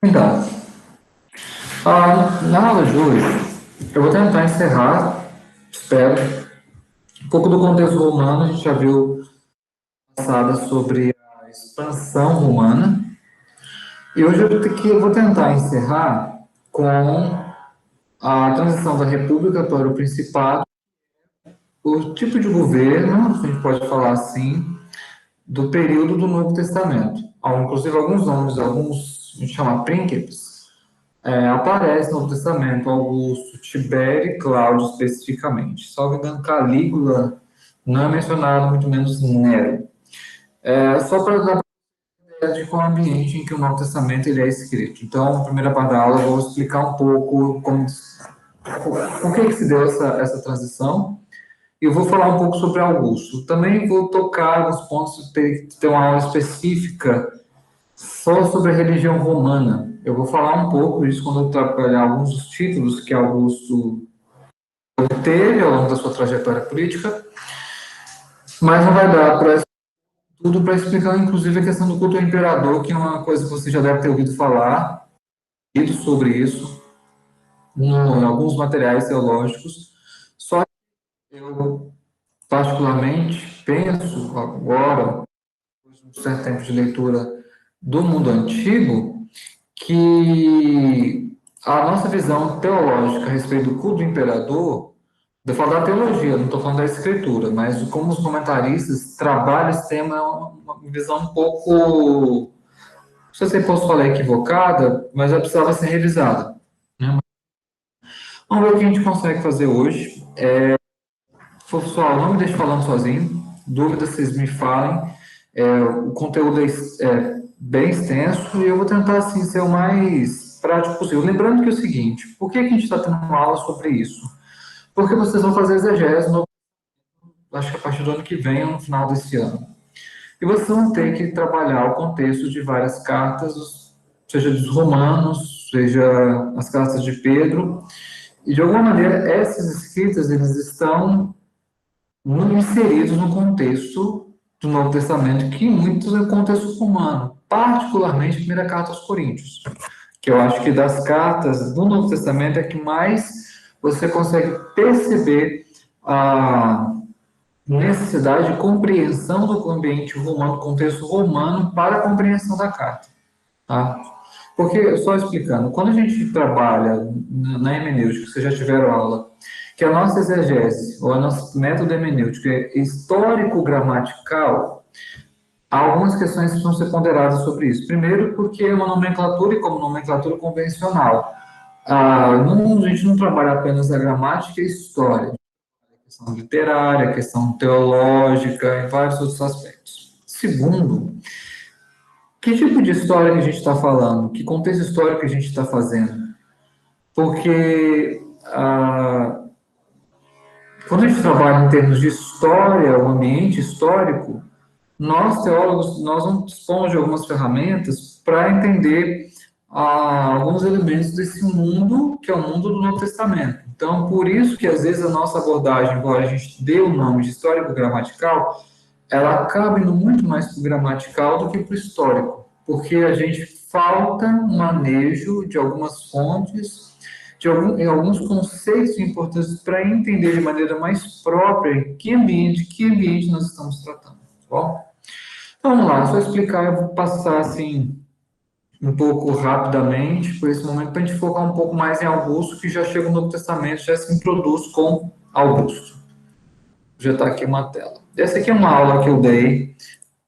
Então, na aula de hoje, eu vou tentar encerrar, espero, um pouco do contexto romano. A gente já viu passada sobre a expansão romana, e hoje eu vou tentar encerrar com a transição da República para o Principado, o tipo de governo, a gente pode falar assim, do período do Novo Testamento. Inclusive, alguns nomes, alguns a gente chama príncipes, aparece no Novo Testamento: Augusto, Tibério e Cláudio especificamente. Salvo engano, Calígula não é mencionado, muito menos Nero. Só para dar uma ideia de qual ambiente em que o Novo Testamento ele é escrito. Então, na primeira parte da aula, eu vou explicar um pouco por que se deu essa transição, e eu vou falar um pouco sobre Augusto. Também vou tocar nos pontos, ter uma aula específica só sobre a religião romana. Eu vou falar um pouco disso quando eu trabalhar alguns dos títulos que Augusto teve ao longo da sua trajetória política, mas não vai dar para tudo para explicar, inclusive, a questão do culto ao imperador, que é uma coisa que você já deve ter ouvido falar, lido sobre isso em alguns materiais teológicos. Só que eu, particularmente, penso agora, depois de um certo tempo de leitura do mundo antigo, que a nossa visão teológica a respeito do culto do imperador, eu falo da teologia, não estou falando da escritura, mas como os comentaristas trabalham esse tema, é uma visão um pouco, não sei se eu posso falar equivocada, mas ela precisava ser revisada, né? Vamos ver o que a gente consegue fazer hoje. Pessoal, não me deixe falando sozinho, dúvidas vocês me falem. O conteúdo é bem extenso e eu vou tentar assim, ser o mais prático possível. Lembrando que é o seguinte: por que a gente está tendo uma aula sobre isso? Porque vocês vão fazer exegese, acho que a partir do ano que vem, ou no final desse ano. E vocês vão ter que trabalhar o contexto de várias cartas, seja dos romanos, seja as cartas de Pedro, e de alguma maneira essas escritas eles estão inseridos no contexto do Novo Testamento, que muitos é o contexto romano, particularmente a primeira carta aos Coríntios, que eu acho que das cartas do Novo Testamento é que mais você consegue perceber a necessidade de compreensão do ambiente romano, do contexto romano, para a compreensão da carta. Tá? Porque, só explicando, quando a gente trabalha na hermenêutica, vocês já tiveram aula, que a nossa exegese, ou o nosso método hermenêutico é histórico-gramatical, há algumas questões que precisam ser ponderadas sobre isso. Primeiro, porque é uma nomenclatura, e como nomenclatura convencional. A gente não trabalha apenas a gramática e a história, a questão literária, a questão teológica, e vários outros aspectos. Segundo, que tipo de história que a gente está falando? Que contexto histórico que a gente está fazendo? Porque quando a gente trabalha em termos de história, o ambiente histórico, nós, teólogos, nós não dispomos de algumas ferramentas para entender alguns elementos desse mundo, que é o mundo do Novo Testamento. Então, por isso que, às vezes, a nossa abordagem, embora a gente dê o nome de histórico-gramatical, ela acaba indo muito mais para o gramatical do que para o histórico, porque a gente falta um manejo de algumas fontes, em alguns conceitos importantes para entender de maneira mais própria em que ambiente nós estamos tratando, tá bom? Então, vamos lá, só explicar, eu vou passar assim um pouco rapidamente por esse momento para a gente focar um pouco mais em Augusto, que já chega no Novo Testamento, já se introduz com Augusto. Já está aqui uma tela. Essa aqui é uma aula que eu dei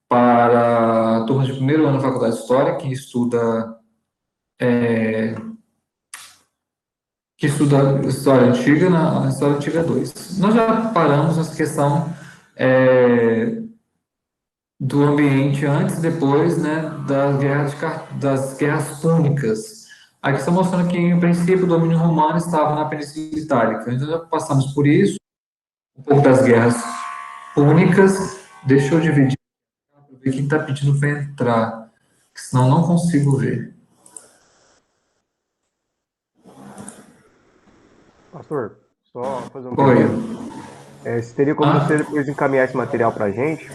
para a turma de primeiro ano da Faculdade de História, que estuda História Antiga, na História Antiga 2. Nós já paramos nessa questão do ambiente antes e depois, né, das guerras púnicas. Aqui está mostrando que, em princípio, o domínio romano estava na Península Itálica. Então, já passamos por isso, um pouco das guerras púnicas. Deixa eu dividir para ver quem está pedindo para entrar, senão não consigo ver. Pastor, só fazer uma Oi. pergunta. Você teria como você depois encaminhar esse material para a gente?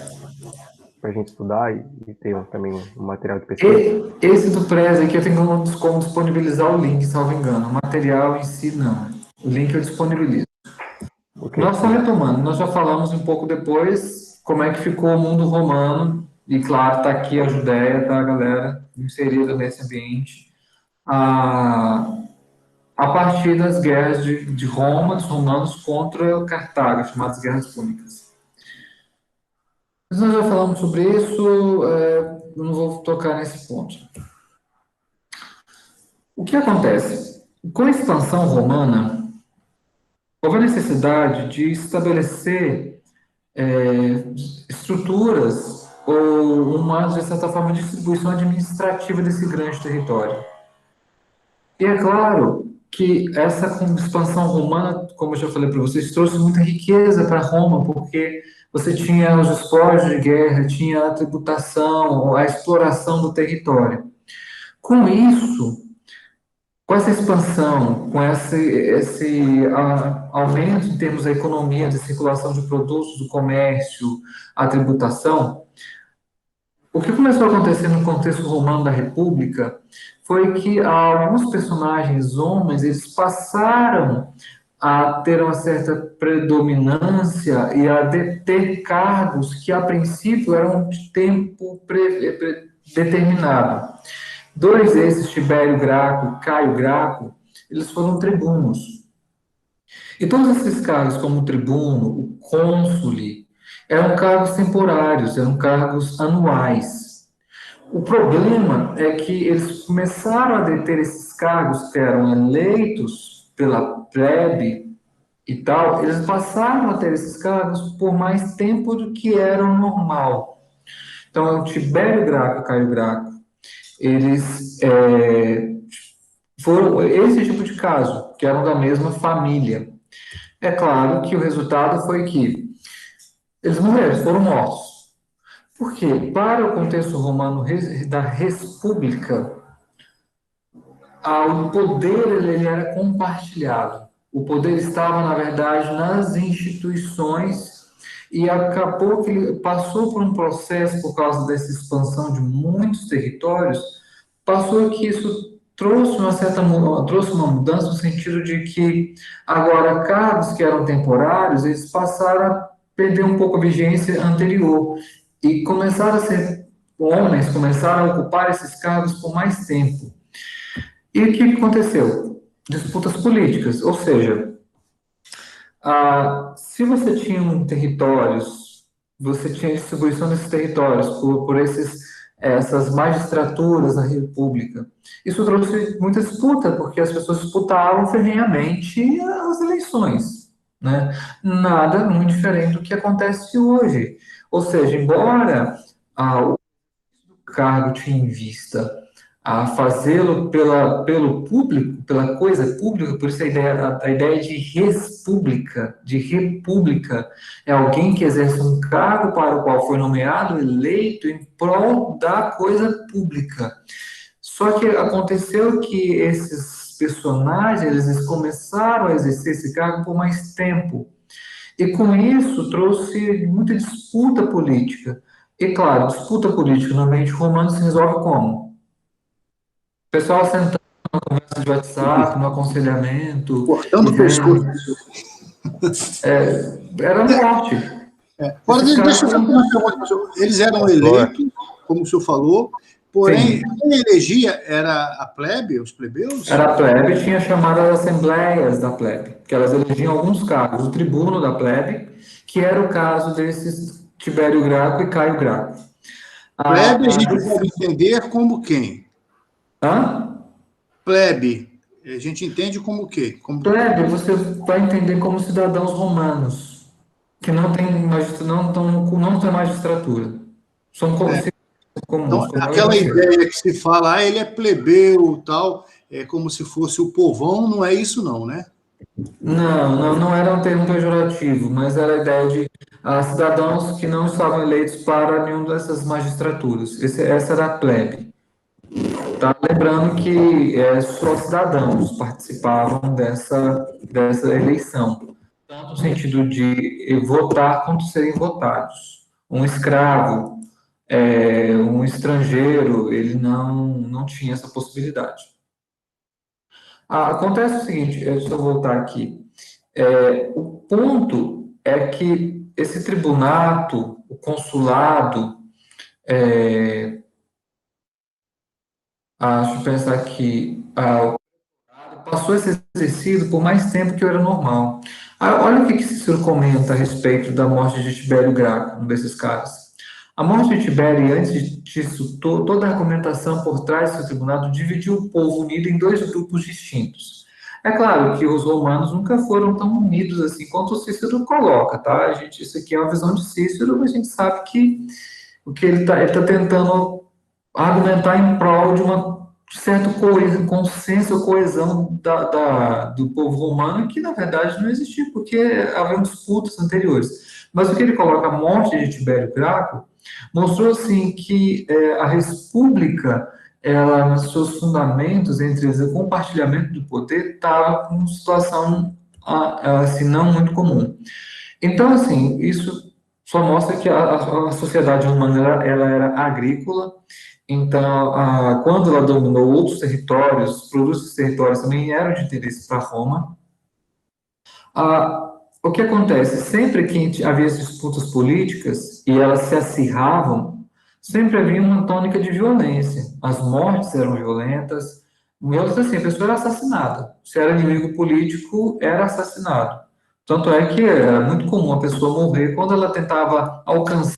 para a gente estudar e ter também um material de pesquisa? Esse do Prezi aqui eu tenho como disponibilizar o link, salvo engano. O material em si, não. O link eu disponibilizo. Ok, Nós só sim. retomando, nós já falamos um pouco depois como é que ficou o mundo romano, e claro, está aqui a Judéia, tá, galera, inserida nesse ambiente, a partir das guerras de Roma, dos romanos contra Cartago, chamadas Guerras Púnicas. Mas nós já falamos sobre isso, eu não vou tocar nesse ponto. O que acontece? Com a expansão romana, houve a necessidade de estabelecer estruturas ou uma, de certa forma, distribuição administrativa desse grande território. E é claro que essa expansão romana, como eu já falei para vocês, trouxe muita riqueza para Roma, porque você tinha os despojos de guerra, tinha a tributação, a exploração do território. Com isso, com essa expansão, com esse aumento em termos da economia, da circulação de produtos, do comércio, a tributação, o que começou a acontecer no contexto romano da República foi que alguns personagens homens eles passaram a ter uma certa predominância e a ter cargos que a princípio eram de tempo determinado. Dois desses, Tibério Graco e Caio Graco, eles foram tribunos. E todos esses cargos, como o tribuno, o cônsule, eram cargos temporários, eram cargos anuais. O problema é que eles começaram a deter esses cargos que eram eleitos pela plebe e tal, eles passaram a ter esses cargos por mais tempo do que era o normal. Então, o Tibério Graco e Caio Graco, eles foram esse tipo de caso, que eram da mesma família. É claro que o resultado foi que eles morreram, foram mortos. Por quê? Para o contexto romano da República, o poder ele era compartilhado. O poder estava, na verdade, nas instituições e acabou que ele passou por um processo, por causa dessa expansão de muitos territórios, passou que isso trouxe uma mudança no sentido de que agora cargos que eram temporários, eles passaram a perder um pouco a vigência anterior e começaram a ser homens, começaram a ocupar esses cargos por mais tempo. E o que aconteceu? Disputas políticas, ou seja, se você tinha territórios, você tinha distribuição desses territórios por essas magistraturas da República. Isso trouxe muita disputa, porque as pessoas disputavam ferrenhamente as eleições, né? Nada muito diferente do que acontece hoje. Ou seja, embora o cargo tinha em vista a fazê-lo pelo público, pela coisa pública, por isso a ideia de república, é alguém que exerce um cargo para o qual foi nomeado, eleito em prol da coisa pública. Só que aconteceu que esses personagens, eles começaram a exercer esse cargo por mais tempo, e com isso trouxe muita disputa política. E claro, disputa política no ambiente romano se resolve como? O pessoal sentando na conversa de WhatsApp, no aconselhamento, Cortando e o pescoço. vendo. Era morte. Agora, Esses caras deixa eu fazer foram. uma pergunta, professor. Eles eram eleitos, como o senhor falou, porém, Sim, quem elegia era a plebe, os plebeus? era a plebe, tinha chamadas assembleias da plebe, que elas elegiam alguns cargos. O tribuno da plebe, que era o caso desses Tibério Graco e Caio Graco. Plebe a gente pode entender como quem? Hã? Plebe, a gente entende como o quê? Como... Plebe, você vai entender como cidadãos romanos, que não têm não tem magistratura. São comuns, Então, como eu e aquela você. ideia que se fala, ele é plebeu, tal, é como se fosse o povão, não é isso não, né? Não era um termo pejorativo, mas era a ideia de cidadãos que não estavam eleitos para nenhuma dessas magistraturas. Essa era a plebe. Tá? Lembrando que só cidadãos participavam dessa eleição, tanto no sentido de votar quanto serem votados. Um escravo um estrangeiro, ele não tinha essa possibilidade. Acontece o seguinte, deixa eu voltar aqui. O ponto é que esse tribunato, o consulado, deixa eu pensar aqui, passou a ser exercido por mais tempo que era normal. Olha o que Cícero comenta a respeito da morte de Tibério Graco, um desses caras. A morte de Tibério, e antes disso, toda a argumentação por trás desse tribunal dividiu o povo unido em dois grupos distintos. É claro que os romanos nunca foram tão unidos assim quanto o Cícero coloca, tá? Isso aqui é uma visão de Cícero, mas a gente sabe que o que ele tá tentando argumentar em prol de uma certa consenso, coesão do povo romano, que na verdade não existia, porque haviam disputas anteriores. Mas o que ele coloca, a morte de Tibério Graco, mostrou assim que a república, ela, nos seus fundamentos, entre eles, o compartilhamento do poder, estava com uma situação assim, não muito comum. Então, assim, isso só mostra que a sociedade humana ela era agrícola. Então, quando ela dominou outros territórios, os produtos dos territórios também eram de interesse para Roma. O que acontece? Sempre que havia disputas políticas e elas se acirravam, sempre havia uma tônica de violência. As mortes eram violentas, mesmo assim, a pessoa era assassinada. Se era inimigo político, era assassinado. Tanto é que era muito comum a pessoa morrer quando ela tentava alcançar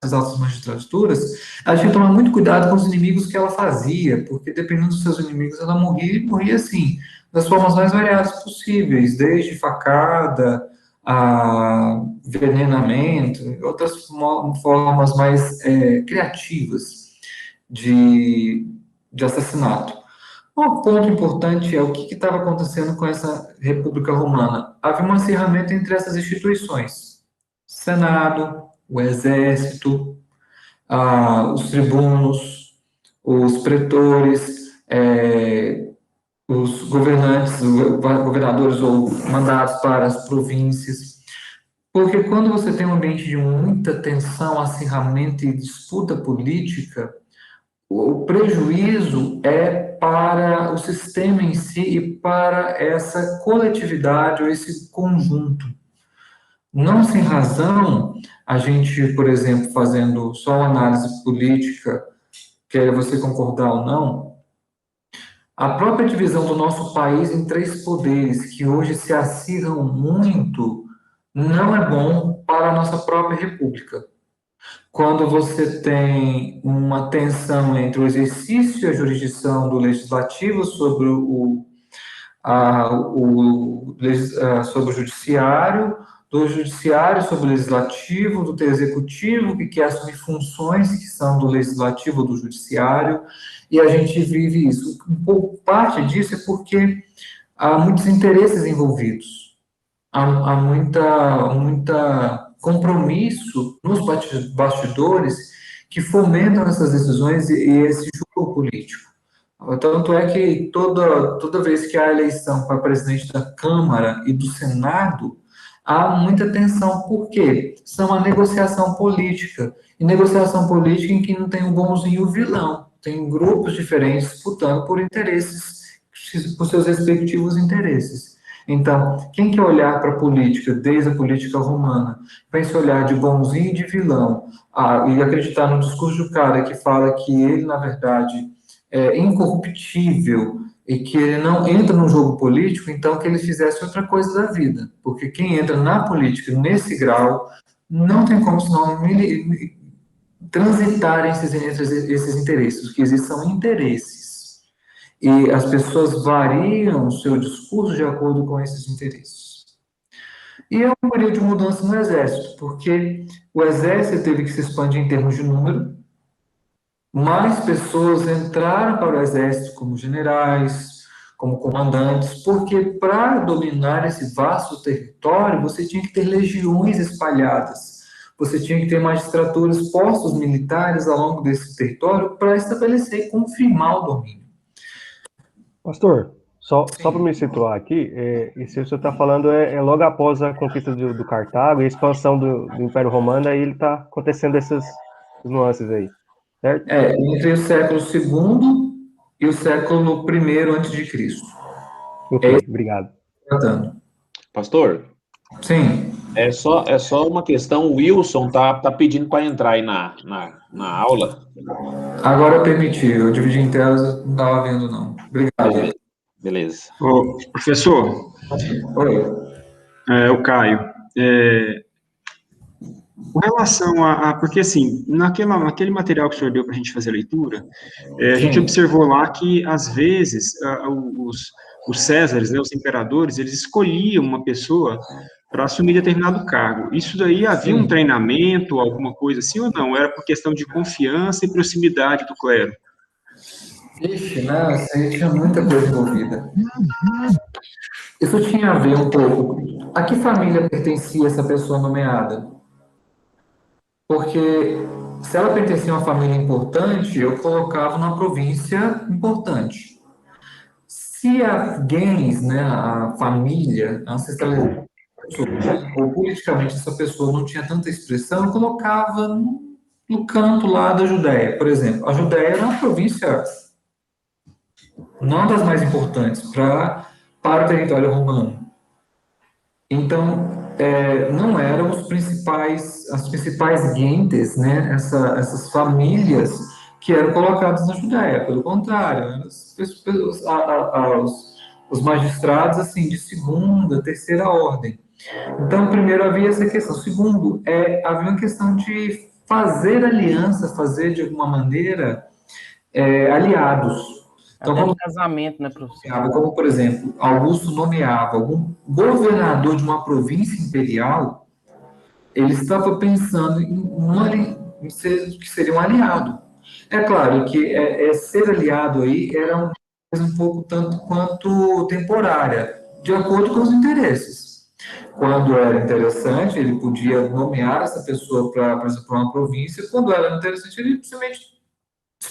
as altas magistraturas. Ela tinha que tomar muito cuidado com os inimigos que ela fazia, porque dependendo dos seus inimigos, ela morria e morria assim, das formas mais variadas possíveis, desde facada a envenenamento, outras formas mais criativas de assassinato. Um ponto importante é o que estava acontecendo com essa República Romana. Havia um acirramento entre essas instituições: Senado, o Exército, os tribunos, os pretores, os governantes, governadores ou mandados para as províncias. Porque quando você tem um ambiente de muita tensão, acirramento e disputa política, o prejuízo é para o sistema em si e para essa coletividade ou esse conjunto. Não sem razão, a gente, por exemplo, fazendo só uma análise política, quer você concordar ou não, a própria divisão do nosso país em três poderes, que hoje se acirram muito, não é bom para a nossa própria república. Quando você tem uma tensão entre o exercício e a jurisdição do legislativo sobre sobre o judiciário, do judiciário sobre o legislativo, do executivo, que quer assumir funções que são do legislativo ou do judiciário, e a gente vive isso. Um pouco parte disso é porque há muitos interesses envolvidos, há muita compromisso nos bastidores que fomentam essas decisões e esse jogo político. Tanto é que toda vez que há eleição para presidente da Câmara e do Senado, há muita tensão. Por quê? Isso é uma negociação política. E negociação política em que não tem o bonzinho e o vilão. Tem grupos diferentes disputando por interesses, por seus respectivos interesses. Então, quem quer olhar para a política, desde a política romana, para esse olhar de bonzinho e de vilão, e acreditar no discurso do cara que fala que ele, na verdade, é incorruptível e que ele não entra no jogo político, então que ele fizesse outra coisa da vida. Porque quem entra na política nesse grau não tem como senão transitar esses interesses. O que existem são interesses. E as pessoas variam o seu discurso de acordo com esses interesses. E é um período de mudança no exército, porque o exército teve que se expandir em termos de número, mais pessoas entraram para o exército como generais, como comandantes, porque para dominar esse vasto território, você tinha que ter legiões espalhadas, você tinha que ter magistraturas, postos militares ao longo desse território para estabelecer e confirmar o domínio. Pastor, só para me situar aqui, isso que o senhor está falando é logo após a conquista do Cartago e a expansão do Império Romano, aí ele está acontecendo nuances aí, certo? Entre o século II e o século I antes de Cristo. Ok, obrigado. Tratando. Pastor, Sim. é só uma questão, o Wilson tá pedindo para entrar aí na aula. Agora eu permiti, eu dividi em telas, eu não estava vendo, não. Obrigado. Beleza. Ô, professor, Oi. o Caio, com relação porque assim, naquele material que o senhor deu para a gente fazer a leitura, a gente Sim. observou lá que, às vezes, os Césares, né, os imperadores, eles escolhiam uma pessoa para assumir determinado cargo. Isso daí havia um treinamento, alguma coisa assim, ou não? Era por questão de confiança e proximidade do clero? Ixi, né? Isso aí tinha muita coisa envolvida. Isso tinha a ver um pouco. A que família pertencia essa pessoa nomeada? Porque se ela pertencia a uma família importante, eu colocava numa província importante. Se a gens, né, a família, a ancestralidade, ou politicamente essa pessoa não tinha tanta expressão, eu colocava no canto lá da Judéia, por exemplo. A Judéia era uma província não das mais importantes para o território romano. Então, não eram as principais gentes, né, essas famílias que eram colocadas na Judéia. Pelo contrário, eram os magistrados assim de segunda, terceira ordem. Então, primeiro havia essa questão. Segundo, havia uma questão de fazer aliança, fazer de alguma maneira aliados. Então, até no casamento, né, professor? como, por exemplo, Augusto nomeava algum governador de uma província imperial, ele estava pensando em que seria um aliado. É claro que ser aliado aí era uma coisa um pouco tanto quanto temporária, de acordo com os interesses. Quando era interessante, ele podia nomear essa pessoa para uma província, quando era interessante, ele simplesmente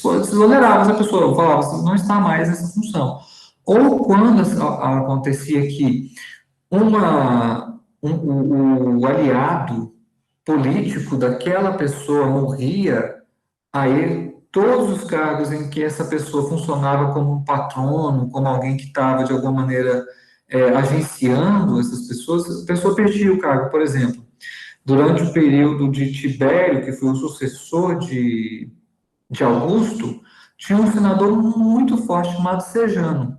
exonerava essa pessoa, falava, você não está mais nessa função. Ou quando acontecia que o aliado político daquela pessoa morria, aí todos os cargos em que essa pessoa funcionava como um patrono, como alguém que estava de alguma maneira agenciando essas pessoas, a pessoa perdia o cargo. Por exemplo, durante o período de Tibério, que foi o sucessor de Augusto, tinha um senador muito forte chamado Sejano.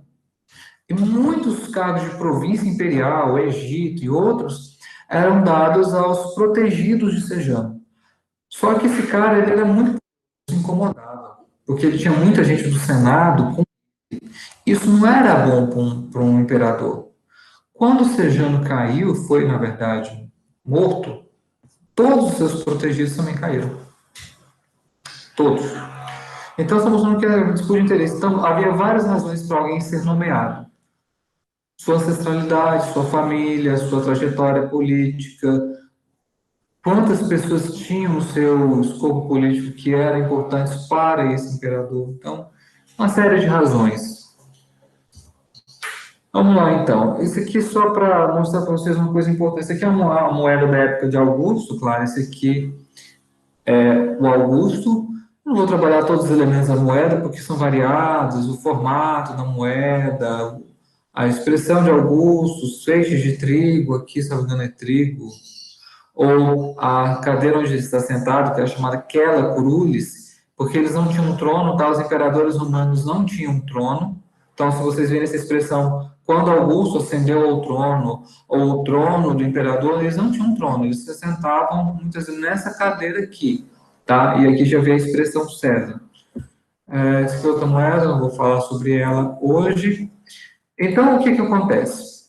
E muitos cargos de província imperial, Egito e outros, eram dados aos protegidos de Sejano. Só que esse cara ele era muito incomodado, porque ele tinha muita gente do Senado. Isso não era bom para um imperador. Quando Sejano caiu, foi, na verdade, morto, todos os seus protegidos também caíram. Todos. Então, estamos falando que era disputa de interesse. Então, havia várias razões para alguém ser nomeado. Sua ancestralidade, sua família, sua trajetória política, quantas pessoas tinham no seu escopo político que eram importantes para esse imperador. Então, uma série de razões. Vamos lá, então. Isso aqui só para mostrar para vocês uma coisa importante. Isso aqui é uma moeda da época de Augusto, claro. Esse aqui é o Augusto. Não vou trabalhar todos os elementos da moeda, porque são variados, o formato da moeda, a expressão de Augusto, os feixes de trigo, aqui, se não me engano, é trigo, ou a cadeira onde ele está sentado, que é chamada Quela Curulis, porque eles não tinham um trono, tá? Os imperadores romanos não tinham um trono. Então, se vocês verem essa expressão, quando Augusto ascendeu ao trono, ou o trono do imperador, eles não tinham um trono, eles se sentavam, muitas vezes, nessa cadeira aqui. Tá? E aqui já vê a expressão César. Essa é outra moeda, não vou falar sobre ela hoje. Então, o que acontece?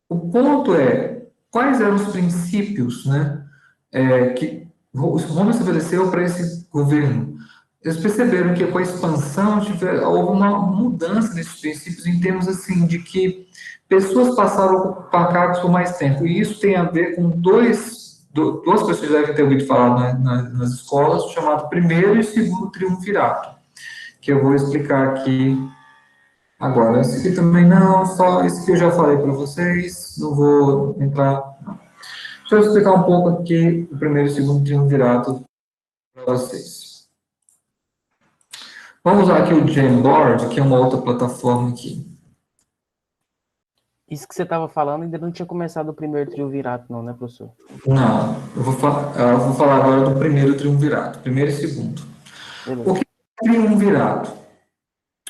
O ponto é, quais eram os princípios, né, que Roma estabeleceu para esse governo? Eles perceberam que com a expansão houve uma mudança nesses princípios em termos assim, de que pessoas passaram a ocupar cargos por mais tempo. E isso tem a ver com duas pessoas devem ter ouvido falar nas escolas, chamado primeiro e segundo triunvirato, que eu vou explicar aqui agora. Esse aqui também não, só esse que eu já falei para vocês, não vou entrar. Deixa eu explicar um pouco aqui o primeiro e o segundo triunvirato para vocês. Vamos usar aqui o Jamboard, que é uma outra plataforma aqui. Isso que você estava falando ainda não tinha começado o primeiro triunvirato, não, né, professor? Não, eu vou falar agora do primeiro triunvirato, primeiro e segundo. Beleza. O que é triunvirato?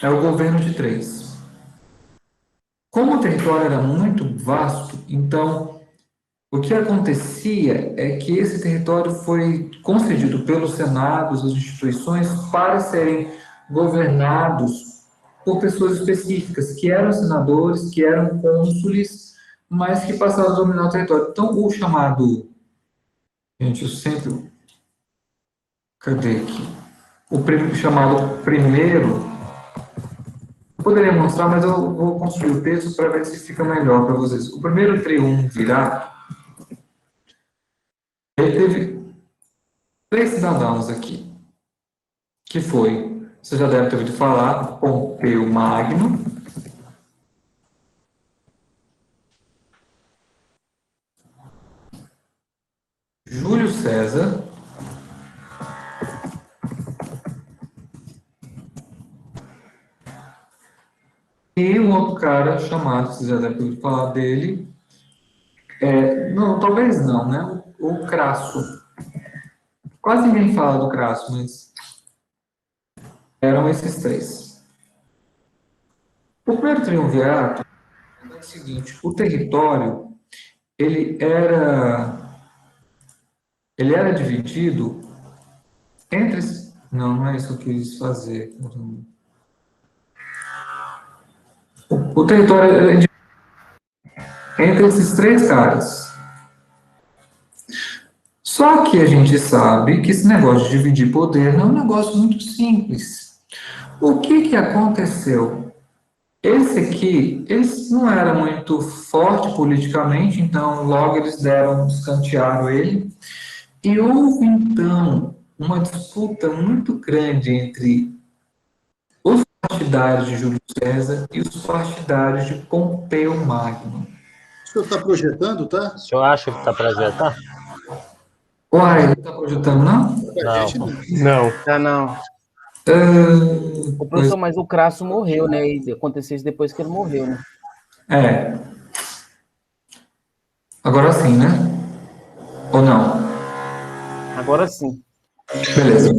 É o governo de três. Como o território era muito vasto, então o que acontecia é que esse território foi concedido pelos senados, as instituições, para serem governados por pessoas específicas, que eram senadores, que eram cônsules, mas que passaram a dominar o território. Então, o chamado... Gente, eu sempre... Cadê aqui? Chamado primeiro... Eu poderia mostrar, mas eu vou construir o texto para ver se fica melhor para vocês. O primeiro triunvirato, ele teve 3 cidadãos aqui, que foi, você já deve ter ouvido falar, Pompeu Magno, Júlio César e um outro cara chamado, você já deve ter ouvido falar dele, não, talvez não, né? O Crasso. Quase ninguém fala do Crasso, mas eram esses 3. O primeiro triunvirato é o seguinte: o território ele era dividido entre... Não, não é isso que eu quis fazer. O território era dividido entre esses 3 caras. Só que a gente sabe que esse negócio de dividir poder não é um negócio muito simples. O que aconteceu? Esse aqui, eles não era muito forte politicamente, então logo eles escantearam ele. E houve, então, uma disputa muito grande entre os partidários de Júlio César e os partidários de Pompeu Magno. O senhor está projetando, tá? O senhor acha que está projetando? Uai, não está projetando, não? A gente não. Não. Ah, não. O professor, mas o Crasso morreu, né? E aconteceu isso depois que ele morreu, né? Agora sim, né? Ou não? Agora sim. Beleza.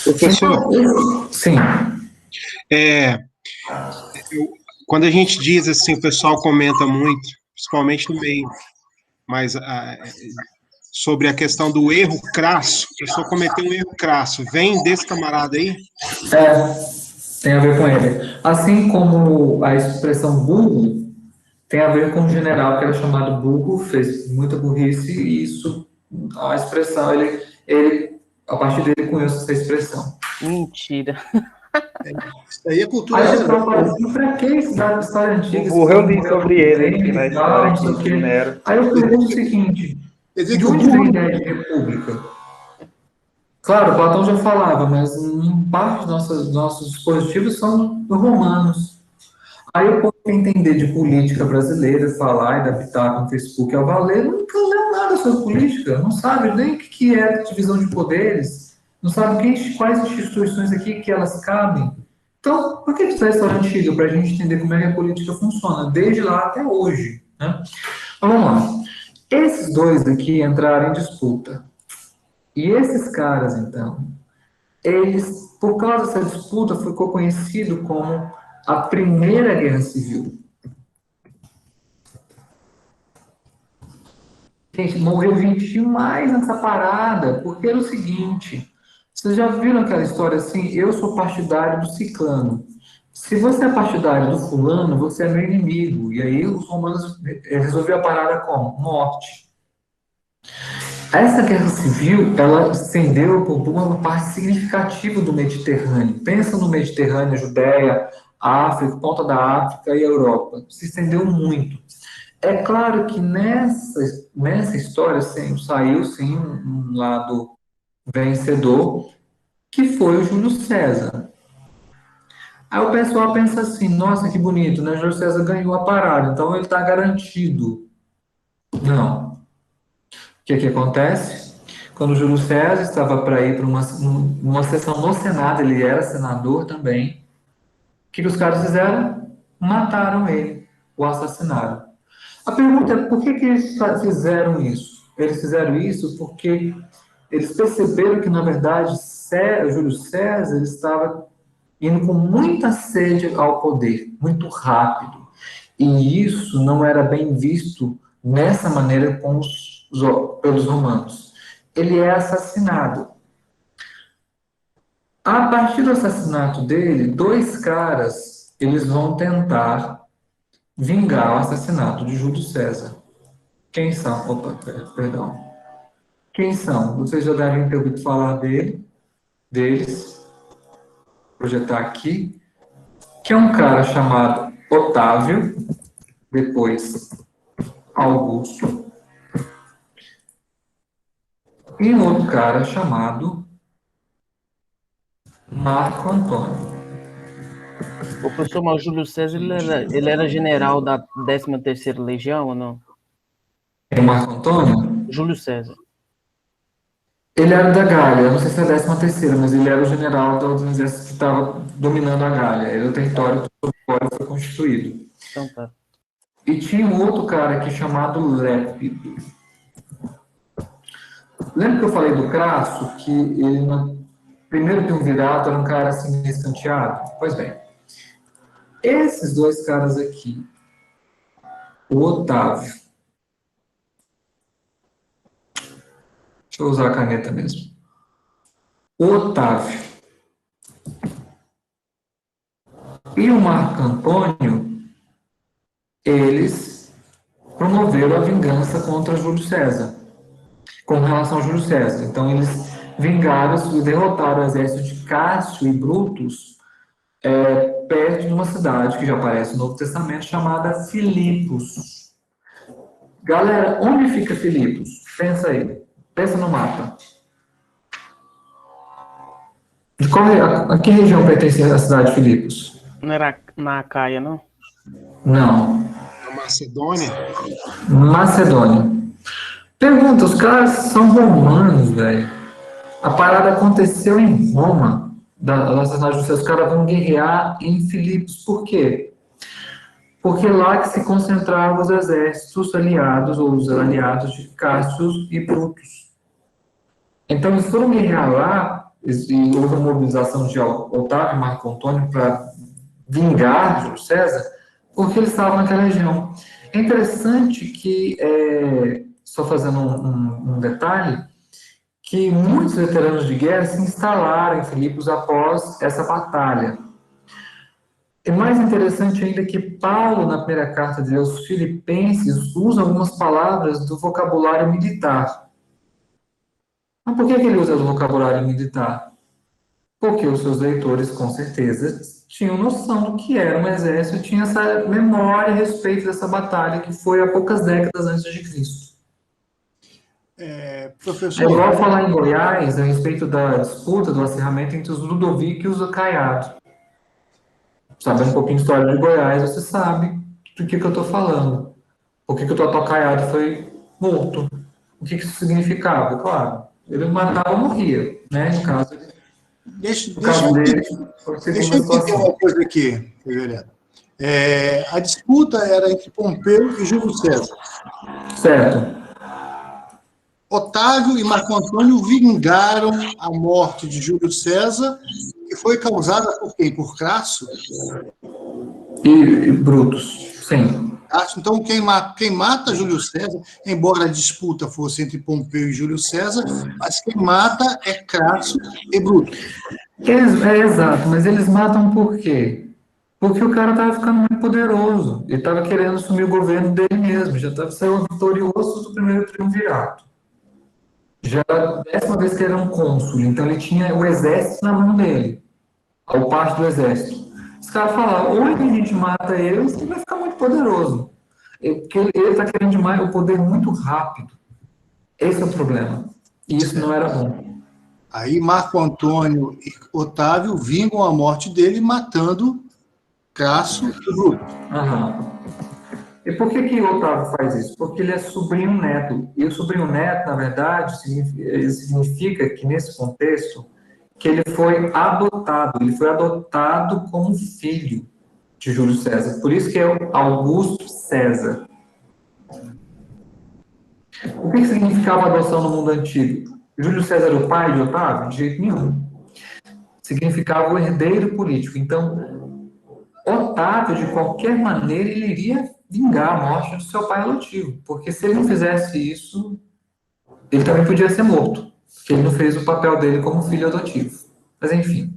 Professor, Sim. Quando a gente diz assim, o pessoal comenta muito, principalmente no meio, mas sobre a questão do erro crasso, a pessoa cometeu um erro crasso, vem desse camarada aí? Tem a ver com ele. Assim como a expressão burro tem a ver com o general que era chamado burro, fez muita burrice, e isso, a expressão, ele a partir dele conhece essa expressão. Mentira. Isso aí é cultura. Aí você fala assim, pra que estudar história antiga? O eu li sobre ele aqui na história, aqui, de Nero. Aí eu pergunto o seguinte, de onde vem a ideia de república? Claro, Platão já falava, mas em parte dos nossos dispositivos são romanos. Aí eu posso entender de política brasileira, falar e adaptar com o Facebook ao valer, nunca leu nada sobre política, não sabe nem o que é divisão de poderes, não sabe quais instituições aqui que elas cabem. Então, por que estudar história antiga? Para a gente entender como é que a política funciona, desde lá até hoje, né? Então, vamos lá. Esses 2 aqui entraram em disputa. E esses caras, então, eles, por causa dessa disputa, ficou conhecido como a Primeira Guerra Civil. Gente, morreu gente demais nessa parada, porque era o seguinte, vocês já viram aquela história assim, eu sou partidário do ciclano. Se você é partidário do fulano, você é meu inimigo. E aí os romanos resolveram a parada como? Morte. Essa guerra civil, ela se estendeu por uma parte significativa do Mediterrâneo. Pensa no Mediterrâneo, a Judéia, a África, ponta da África e a Europa. Se estendeu muito. É claro que nessa história saiu, sim, um lado vencedor, que foi o Júlio César. Aí o pessoal pensa assim, nossa, que bonito, né? Júlio César ganhou a parada, então ele está garantido. Não. que acontece? Quando Júlio César estava para ir para uma sessão no Senado, ele era senador também, o que os caras fizeram? Mataram ele, o assassinaram. A pergunta é, por que eles fizeram isso? Eles fizeram isso porque eles perceberam que, na verdade, Júlio César estava indo com muita sede ao poder, muito rápido. E isso não era bem visto nessa maneira pelos romanos. Ele é assassinado. A partir do assassinato dele, 2 caras, eles vão tentar vingar o assassinato de Júlio César. Quem são? Opa, perdão. Quem são? Vocês já devem ter ouvido falar deles. Vou projetar aqui. Que é um cara chamado Otávio, depois Augusto, e um outro cara chamado Marco Antônio. O professor, mas o Júlio César, ele era general da 13ª Legião ou não? O Marco Antônio? Júlio César. Ele era da Gália, eu não sei se é a 13ª, mas ele era o general do exército que estava dominando a Gália. Era o território sobre o qual foi constituído. Então tá. E tinha um outro cara aqui chamado Lépido. Lembra que eu falei do Crasso, que ele, primeiro triunvirato, era um cara assim escanteado? Pois bem, esses 2 caras aqui, o Otávio, deixa eu usar a caneta mesmo, o Otávio e o Marco Antônio, eles promoveram a vingança contra Júlio César, com relação a Júlio César. Então, eles vingaram e derrotaram o exército de Cássio e Brutus perto de uma cidade que já aparece no Novo Testamento, chamada Filipos. Galera, onde fica Filipos? Pensa aí. Pensa no mapa. A que região pertence a cidade de Filipos? Não era na Acaia, não? Não. Na Macedônia? Macedônia. Pergunta, os caras são romanos, velho. A parada aconteceu em Roma, da assassinato de os caras vão guerrear em Filipos. Por quê? Porque lá que se concentravam os exércitos aliados, ou os aliados de Cássio e Brutus. Então, eles foram guerrear lá, e houve uma mobilização de Otávio e Marco Antônio para vingar Júlio César, porque eles estavam naquela região. É interessante que, só fazendo um detalhe, que muitos veteranos de guerra se instalaram em Filipos após essa batalha. É mais interessante ainda que Paulo, na primeira carta dele aos Filipenses, usa algumas palavras do vocabulário militar. Mas por que ele usa o vocabulário militar? Porque os seus leitores, com certeza, tinham noção do que era um exército, tinham essa memória a respeito dessa batalha que foi há poucas décadas antes de Cristo. Professor... É igual falar em Goiás a respeito da disputa, do acirramento entre os Ludovico e os Caiado. Sabendo um pouquinho de história de Goiás, você sabe do que eu estou falando. Por que o Totó Caiado foi morto? O que isso significava? Claro, ele matava ou morria, né? No caso, Deixa eu entender uma coisa aqui, reverendo. A disputa era entre Pompeu e Júlio César. Certo. Otávio e Marco Antônio vingaram a morte de Júlio César, que foi causada por quem? Por Crasso? E Brutus, sim. Então, quem mata Júlio César, embora a disputa fosse entre Pompeu e Júlio César, mas quem mata é Crasso e Brutus. Exato, mas eles matam por quê? Porque o cara estava ficando muito poderoso. Ele estava querendo assumir o governo dele mesmo. Já estava saindo vitorioso do primeiro triunvirato. Já era a 10ª vez que ele era um cônsul. Então ele tinha o exército na mão dele. Ou parte do exército. Os caras falaram, ou a gente mata ele, ou ele vai ficar muito poderoso. Porque ele está querendo demais o poder muito rápido. Esse é o problema. E isso não era bom. Aí Marco Antônio e Otávio vingam a morte dele, matando Crasso e Brutus. E por que Otávio faz isso? Porque ele é sobrinho-neto. E o sobrinho-neto, na verdade, significa que, nesse contexto, que ele foi adotado como filho de Júlio César. Por isso que é o Augusto César. O que significava adoção no mundo antigo? Júlio César era o pai de Otávio? De jeito nenhum. Significava o herdeiro político. Então, Otávio, de qualquer maneira, ele iria vingar a morte do seu pai adotivo, porque se ele não fizesse isso, ele também podia ser morto, porque ele não fez o papel dele como filho adotivo. Mas, enfim,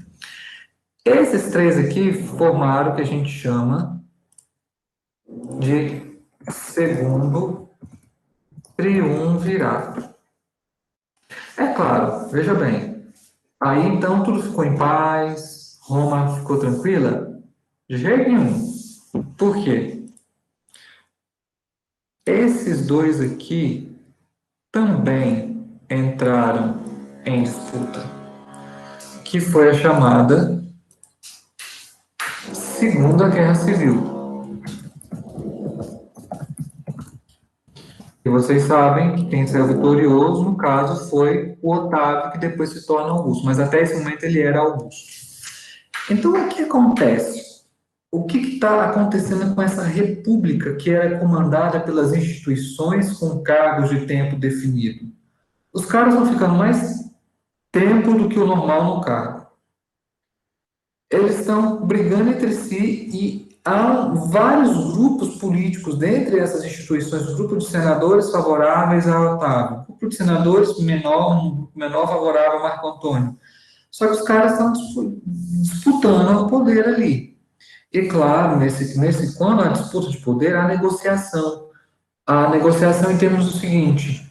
esses três aqui formaram o que a gente chama de segundo triunvirato. É claro, veja bem, aí então tudo ficou em paz, Roma ficou tranquila? De jeito nenhum. Por quê? Esses dois aqui também entraram em disputa, que foi a chamada Segunda Guerra Civil. E vocês sabem que quem saiu vitorioso, no caso, foi o Otávio, que depois se torna Augusto, mas até esse momento ele era Augusto. Então, o que acontece? O que está acontecendo com essa república que era comandada pelas instituições com cargos de tempo definido? Os caras vão ficando mais tempo do que o normal no cargo. Eles estão brigando entre si e há vários grupos políticos dentre essas instituições, o grupo de senadores favoráveis a Otávio, o grupo de senadores menor favorável a Marco Antônio. Só que os caras estão disputando o poder ali. E claro, quando há disputa de poder, há negociação. A negociação em termos do seguinte: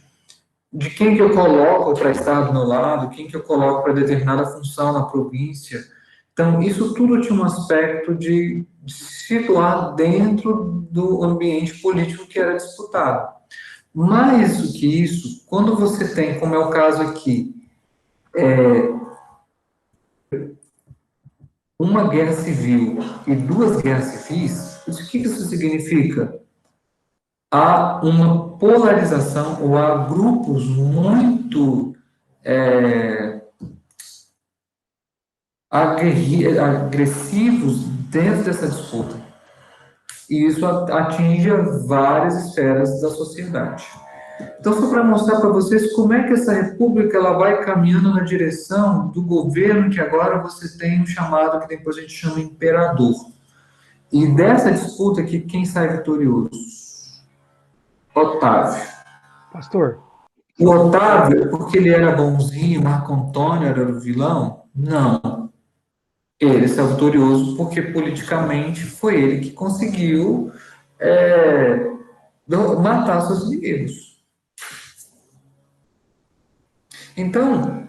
de quem que eu coloco para estar do meu lado, quem que eu coloco para determinada função na província. Então, isso tudo tinha um aspecto de situar dentro do ambiente político que era disputado. Mais do que isso, quando você tem, como é o caso aqui, uma guerra civil e duas guerras civis, o que isso significa? Há uma polarização, ou há grupos muito agressivos dentro dessa disputa. E isso atinge várias esferas da sociedade. Então, só para mostrar para vocês como é que essa república ela vai caminhando na direção do governo, que agora você tem um chamado que depois a gente chama imperador. E dessa disputa aqui, quem sai vitorioso? Otávio. Pastor. O Otávio, porque ele era bonzinho, Marco Antônio era o vilão? Não. Ele saiu vitorioso porque politicamente foi ele que conseguiu matar seus inimigos. Então,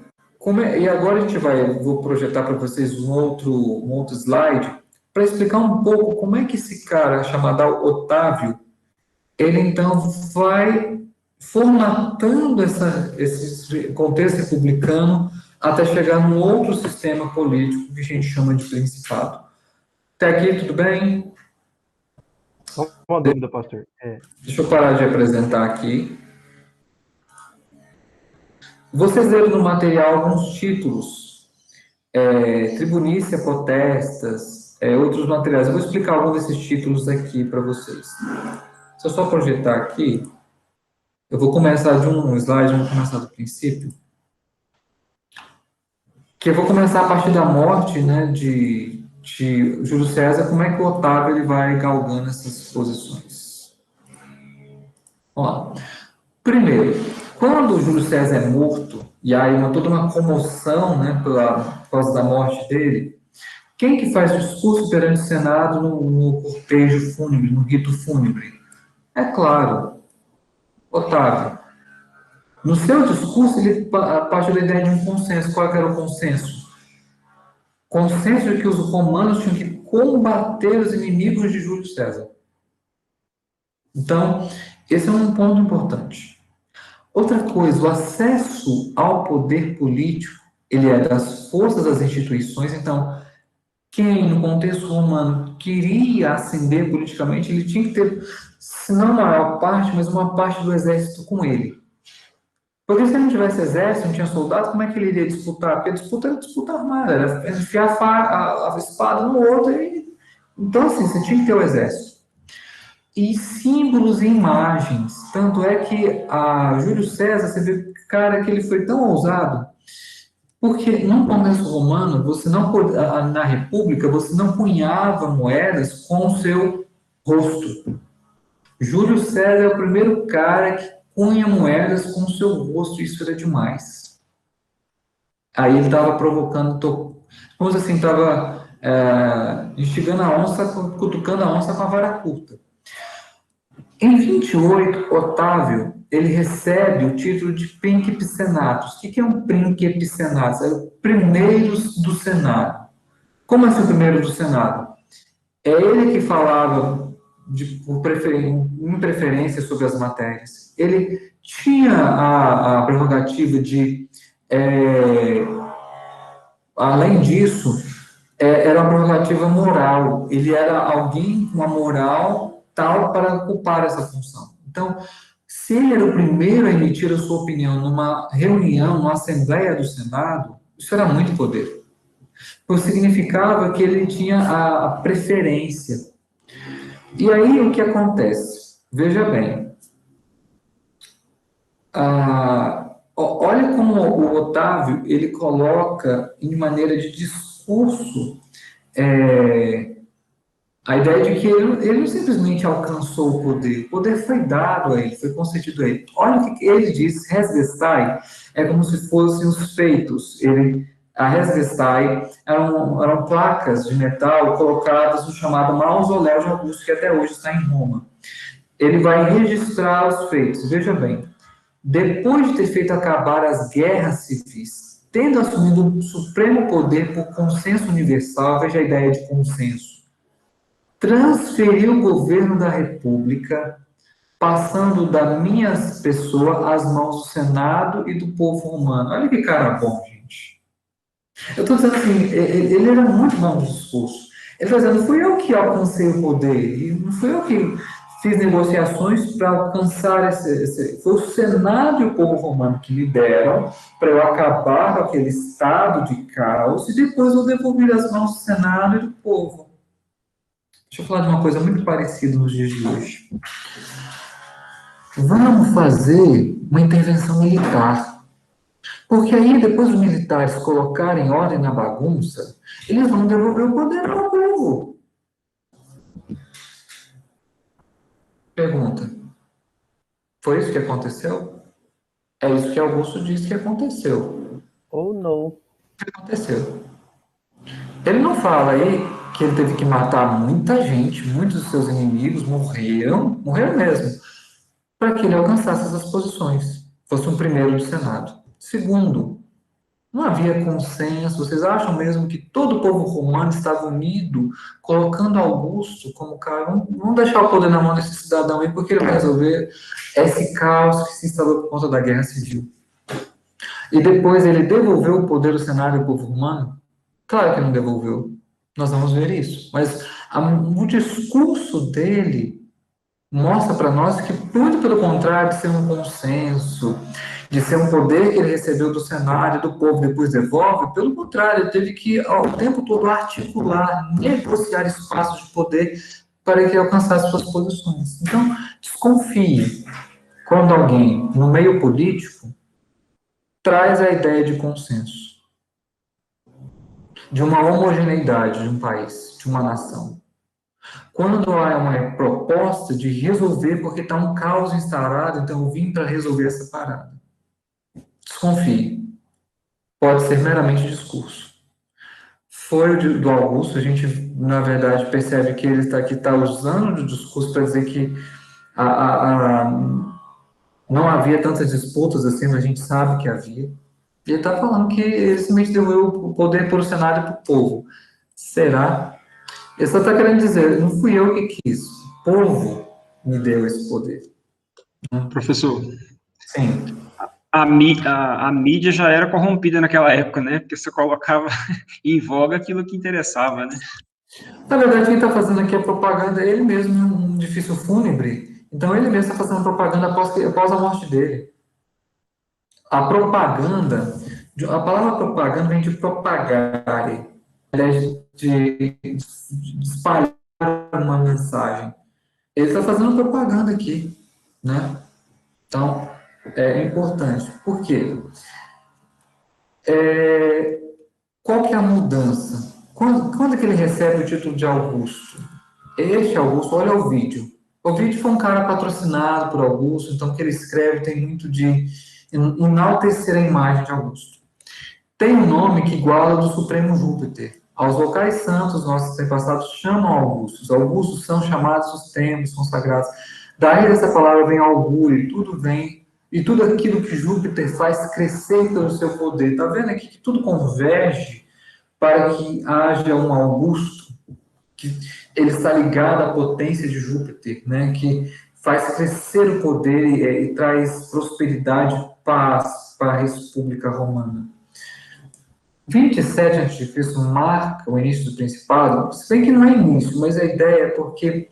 e agora a gente vou projetar para vocês um outro slide para explicar um pouco como é que esse cara chamado Otávio, ele então vai formatando esse contexto republicano até chegar num outro sistema político que a gente chama de principado. Até aqui, tudo bem? Só uma dúvida, pastor. Deixa eu parar de apresentar aqui. Vocês leram no material alguns títulos, Tribunícia, Potestas, outros materiais. Eu vou explicar alguns desses títulos aqui para vocês. Se eu só projetar aqui, eu vou começar de um slide, vou começar do princípio, que eu vou começar a partir da morte, né, de Júlio César, como é que o Otávio ele vai galgando essas posições. Vamos lá. Primeiro, quando Júlio César é morto, e há toda uma comoção, né, por causa da morte dele, quem que faz o discurso perante o Senado no cortejo fúnebre, no rito fúnebre? É claro, Otávio. No seu discurso, ele parte da ideia de um consenso. Qual era o consenso? Consenso de que os romanos tinham que combater os inimigos de Júlio César. Então, esse é um ponto importante. Outra coisa, o acesso ao poder político, ele é das forças das instituições. Então, quem, no contexto romano, queria ascender politicamente, ele tinha que ter, se não a maior parte, mas uma parte do exército com ele. Porque se ele não tivesse exército, não tinha soldado, como é que ele iria disputar? Porque a disputa era disputa armada, era enfiar a espada no outro. Então, assim, você tinha que ter o exército. E símbolos e imagens. Tanto é que a Júlio César, você vê, cara, que ele foi tão ousado, porque no contexto romano, você não na República, você não cunhava moedas com o seu rosto. Júlio César é o primeiro cara que cunha moedas com o seu rosto, isso era demais. Aí ele estava provocando, vamos dizer assim, estava instigando a onça, cutucando a onça com a vara curta. Em 28, Otávio, ele recebe o título de Príncipe Senatus. O que é um Príncipe Senatus? É o primeiro do Senado. Como é o primeiro do Senado? É ele que falava em preferência sobre as matérias. Ele tinha a prerrogativa de, além disso, era uma prerrogativa moral. Ele era alguém com uma moral tal para ocupar essa função. Então, se ele era o primeiro a emitir a sua opinião numa reunião, numa assembleia do Senado, isso era muito poder. Então, significava que ele tinha a preferência. E aí, o que acontece? Veja bem. Olha como o Otávio, ele coloca em maneira de discurso a ideia de que ele não simplesmente alcançou o poder foi dado a ele, foi concedido a ele. Olha o que ele diz, res gestae é como se fossem os feitos. A res gestae eram placas de metal colocadas no chamado mausoléu de Augusto, que até hoje está em Roma. Ele vai registrar os feitos, veja bem, depois de ter feito acabar as guerras civis, tendo assumido o supremo poder por consenso universal, veja a ideia de consenso, transferiu o governo da República, passando da minha pessoa às mãos do Senado e do povo romano. Olha que cara bom, gente. Eu estou dizendo assim, ele era muito bom no discurso. Ele está dizendo, fui eu que alcancei o poder, e não fui eu que fiz negociações para alcançar foi o Senado e o povo romano que me deram para eu acabar com aquele estado de caos e depois eu devolver as mãos do Senado e do povo. Deixa eu falar de uma coisa muito parecida nos dias de hoje. Vamos fazer uma intervenção militar. Porque aí, depois os militares colocarem ordem na bagunça, eles vão devolver o poder ao povo. Pergunta. Foi isso que aconteceu? É isso que Augusto disse que aconteceu. Ou não. O que aconteceu? Ele não fala aí que ele teve que matar muita gente, muitos dos seus inimigos morreram mesmo, para que ele alcançasse essas posições, fosse um primeiro do Senado. Segundo, não havia consenso. Vocês acham mesmo que todo o povo romano estava unido, colocando Augusto como cara? Vamos deixar o poder na mão desse cidadão aí, porque ele vai resolver esse caos que se instalou por conta da guerra civil. E depois ele devolveu o poder do Senado ao povo romano? Claro que não devolveu. Nós vamos ver isso. Mas o discurso dele mostra para nós que, muito pelo contrário de ser um consenso, de ser um poder que ele recebeu do Senado e do povo, depois devolve, pelo contrário, ele teve que, ao tempo todo, articular, negociar espaços de poder para que alcançasse suas posições. Então, desconfie quando alguém, no meio político, traz a ideia de consenso, de uma homogeneidade de um país, de uma nação. Quando há uma proposta de resolver, porque está um caos instalado, então eu vim para resolver essa parada. Desconfie. Pode ser meramente discurso. Foi o do Augusto, a gente, na verdade, percebe que ele está usando o discurso para dizer que não havia tantas disputas assim, mas a gente sabe que havia. E ele está falando que ele simplesmente devolveu o poder para o Senado e para o povo. Será? Ele só está querendo dizer, não fui eu que quis, o povo me deu esse poder. Professor. Sim. a mídia já era corrompida naquela época, né? Porque você colocava em voga aquilo que interessava, né? Na verdade, quem está fazendo aqui a propaganda é ele mesmo, um edifício fúnebre. Então, ele mesmo está fazendo propaganda após a morte dele. A propaganda, a palavra propaganda vem de propagare, de espalhar uma mensagem. Ele está fazendo propaganda aqui, né? Então, é importante. Por quê? Qual que é a mudança? Quando é que ele recebe o título de Augusto? Este Augusto, olha o vídeo. O vídeo foi um cara patrocinado por Augusto, então o que ele escreve tem muito de enaltecer a imagem de Augusto. Tem um nome que iguala do Supremo Júpiter. Aos locais santos, nossos antepassados chamam Augustos. Augustos são chamados os templos consagrados. Daí dessa palavra vem augúrio, e tudo aquilo que Júpiter faz crescer pelo seu poder. Está vendo aqui que tudo converge para que haja um Augusto, que ele está ligado à potência de Júpiter, né, que faz crescer o poder e traz prosperidade e paz para a República Romana. 27 a.C. marca o início do Principado, se bem que não é início, mas a ideia é porque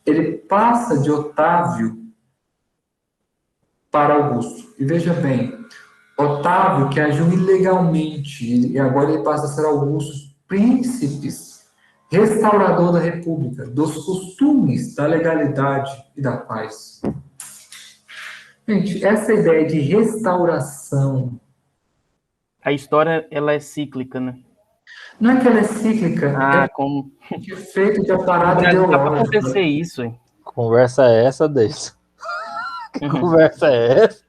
ele passa de Otávio para Augusto. E veja bem, Otávio, que agiu ilegalmente, e agora ele passa a ser Augusto, príncipes, restaurador da República, dos costumes, da legalidade e da paz. Gente, essa ideia de restauração... A história, ela é cíclica, né? Não é que ela é cíclica, como... é feito de aparato ideológico. Dá para acontecer isso, hein? Conversa é essa, Deis? Que conversa é essa?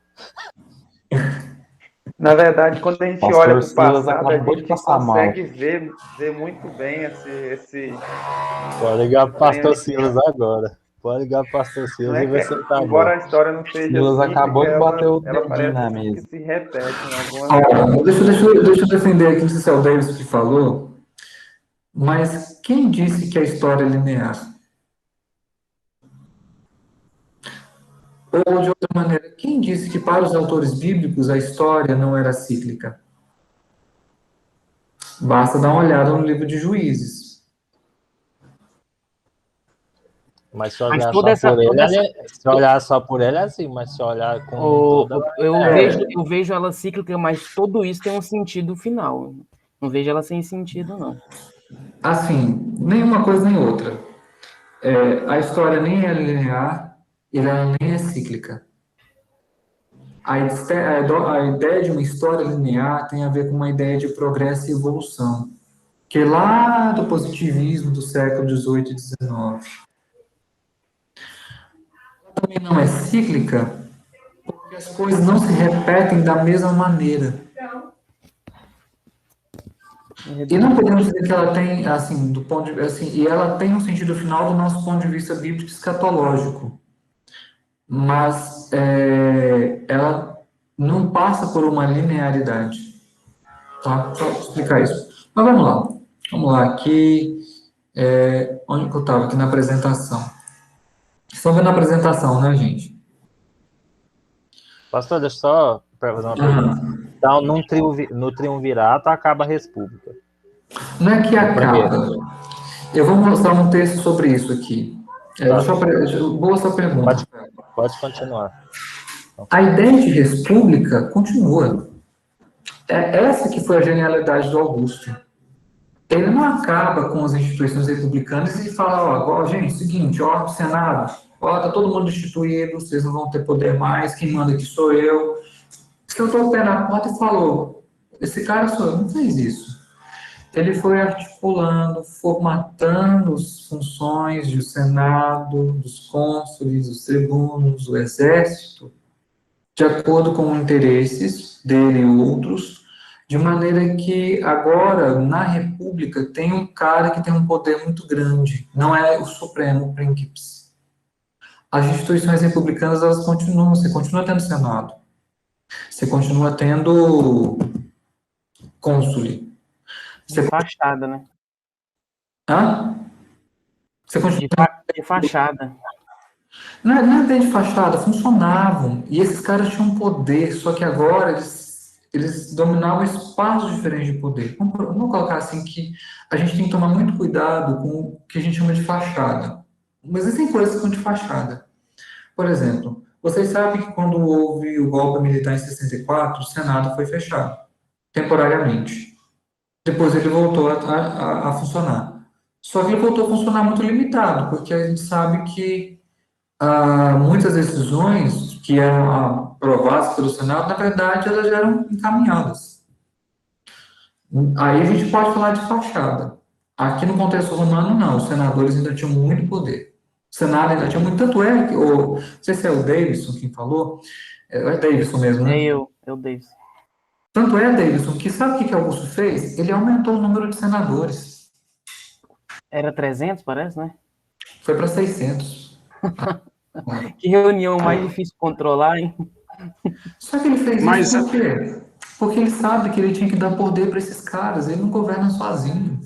Na verdade, quando a gente Pastor olha para o Silas passado, a acabou de gente passar consegue ver muito bem esse... Pode ligar pro Pastor Silas agora. Pode ligar pro Pastor Silas e ver se ele tá embora bom. a história não seja Silas cíclica, acabou de bater o ela dedinho parece na que mesa. se repete em algumas... Deixa eu defender aqui, não sei se é o Davis que falou, mas quem disse que a história é linear? Ou, de outra maneira, quem disse que para os autores bíblicos a história não era cíclica? Basta dar uma olhada no livro de Juízes. Mas se olhar só por ele, é assim, mas se olhar com eu vejo ela cíclica, mas tudo isso tem um sentido final. Não vejo ela sem sentido, não. Assim, nenhuma coisa nem outra. A história nem é linear, e ela nem é cíclica. A ideia de uma história linear tem a ver com uma ideia de progresso e evolução, que é lá do positivismo do século XVIII e XIX. Ela também não é cíclica, porque as coisas não se repetem da mesma maneira. E não podemos dizer que ela tem, assim, e ela tem um sentido final do nosso ponto de vista bíblico escatológico. Mas ela não passa por uma linearidade. Tá? Só explicar isso. Mas vamos lá. Vamos lá, aqui. Onde que eu estava? Aqui na apresentação. Vocês estão vendo a apresentação, né, gente? Pastor, deixa eu só fazer uma pergunta. Então, no triunvirato acaba a República. Não é que acaba. Eu vou mostrar um texto sobre isso aqui. Boa sua pergunta. Pode continuar. A ideia de república continua. É essa que foi a genialidade do Augusto. Ele não acaba com as instituições republicanas e fala, gente, seguinte, Senado, tá todo mundo destituído, vocês não vão ter poder mais, quem manda aqui sou eu. Esquentou o pé na porta e falou, esse cara sou eu. Não fez isso. Ele foi articulando, formatando as funções do Senado, dos cônsules, dos tribunos, do exército, de acordo com interesses dele e outros, de maneira que agora, na República, tem um cara que tem um poder muito grande, não é o Supremo Príncipe. As instituições republicanas, elas continuam, você continua tendo Senado, você continua tendo cônsule. De fachada, né? Hã? Você continua... De fachada. Não é bem de fachada, funcionavam. E esses caras tinham poder, só que agora eles dominavam espaços diferentes de poder. Vamos colocar assim que a gente tem que tomar muito cuidado com o que a gente chama de fachada. Mas existem coisas que são de fachada. Por exemplo, vocês sabem que quando houve o golpe militar em 64, o Senado foi fechado, temporariamente. Depois ele voltou a funcionar. Só que ele voltou a funcionar muito limitado, porque a gente sabe que muitas decisões que eram aprovadas pelo Senado, na verdade, elas já eram encaminhadas. Aí a gente pode falar de fachada. Aqui no contexto romano, não. Os senadores ainda tinham muito poder. O Senado ainda tinha muito. Tanto é que, não sei se é o Davidson quem falou, é Davidson mesmo, né? É o Davidson. Tanto é, Davidson, que sabe o que Augusto fez? Ele aumentou o número de senadores. Era 300, parece, né? Foi para 600. Que reunião mais difícil de controlar, hein? Só que ele fez isso por quê? Porque ele sabe que ele tinha que dar poder para esses caras, ele não governa sozinho.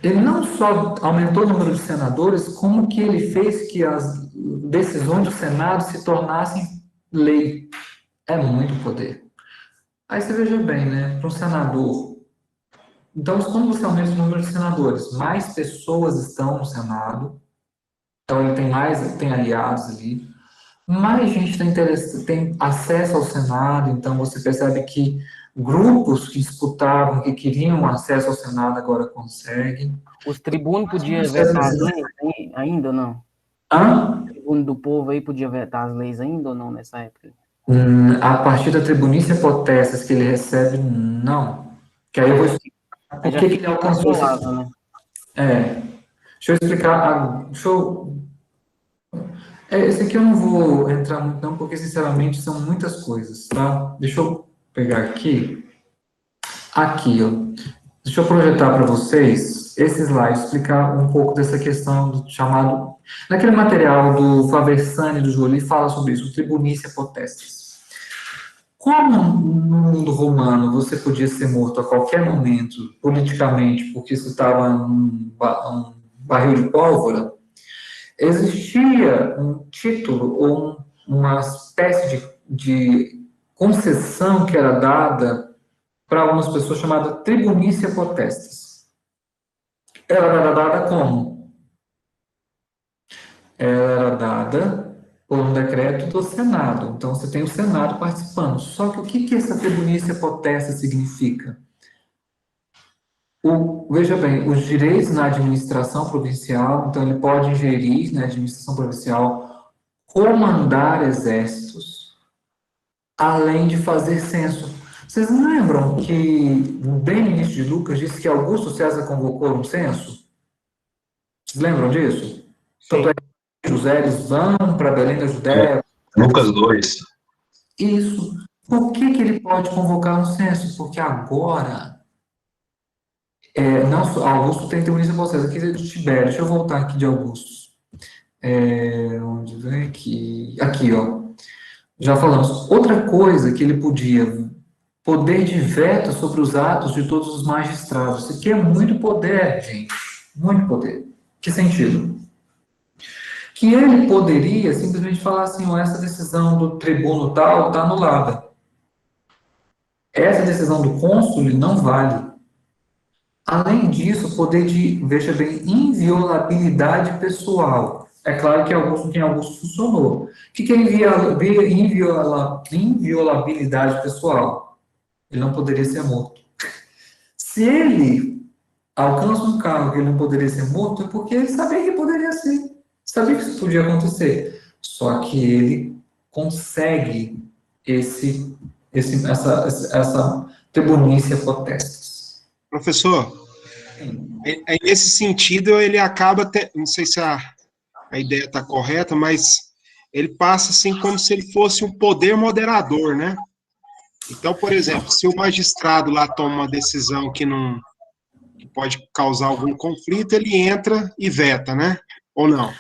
Ele não só aumentou o número de senadores, como que ele fez que as decisões do Senado se tornassem lei. É muito poder. Aí você veja bem, né? Para um senador. Então, quando você aumenta o número de senadores, mais pessoas estão no Senado. Então, ele tem aliados ali. Mais gente tem acesso ao Senado. Então, você percebe que grupos que disputavam, que queriam acesso ao Senado, agora conseguem. Os tribunos podiam vetar as leis ainda ou não? Hã? O tribuno do povo aí podia vetar as leis ainda ou não nessa época? A partir da tribunícia potestas que ele recebe, não. Que aí eu vou explicar por que ele alcançou esse... né? Deixa eu explicar. Esse aqui eu não vou entrar muito não, porque sinceramente são muitas coisas, tá? Deixa eu pegar aqui. Aqui, ó. Deixa eu projetar para vocês esse slide, explicar um pouco dessa questão do chamado... Naquele material do Faversani e do Joly fala sobre isso, tribunícia potestas. Como no mundo romano você podia ser morto a qualquer momento, politicamente, porque você estava num barril de pólvora, existia um título ou uma espécie de concessão que era dada para algumas pessoas chamada tribunícia potestas. Ela era dada como? Ela era dada por um decreto do Senado. Então, você tem o Senado participando. Só que o que essa tribunícia potestas significa? Veja bem, os direitos na administração provincial, então ele pode ingerir na administração provincial, comandar exércitos, além de fazer censo. Vocês não lembram que, bem no início de Lucas, disse que Augusto César convocou um censo? Vocês lembram disso? Tanto é que José, eles vão para Belém da Judéia. Lucas 2. Isso. Por que ele pode convocar um censo? Porque agora... Augusto tem tribunícia potestas. Aqui é de Tibério. Deixa eu voltar aqui de Augusto. Onde vem aqui? Aqui, ó. Já falamos. Outra coisa que ele podia... Poder de veto sobre os atos de todos os magistrados. Isso aqui é muito poder, gente. Muito poder. Que sentido? Que ele poderia simplesmente falar assim, essa decisão do tribuno tal está anulada. Essa decisão do cônsul não vale. Além disso, o poder de, veja bem, inviolabilidade pessoal. É claro que em Augusto funcionou. O que é inviolabilidade pessoal? Ele não poderia ser morto. Se ele alcança um cargo que ele não poderia ser morto, é porque ele sabia que poderia ser. Sabia que isso podia acontecer. Só que ele consegue essa tribunícia potestas. Professor, nesse sentido, ele acaba, não sei se a ideia está correta, mas ele passa assim como se ele fosse um poder moderador, né? Então, por exemplo, se o magistrado lá toma uma decisão que pode causar algum conflito, ele entra e veta, né? Ou não?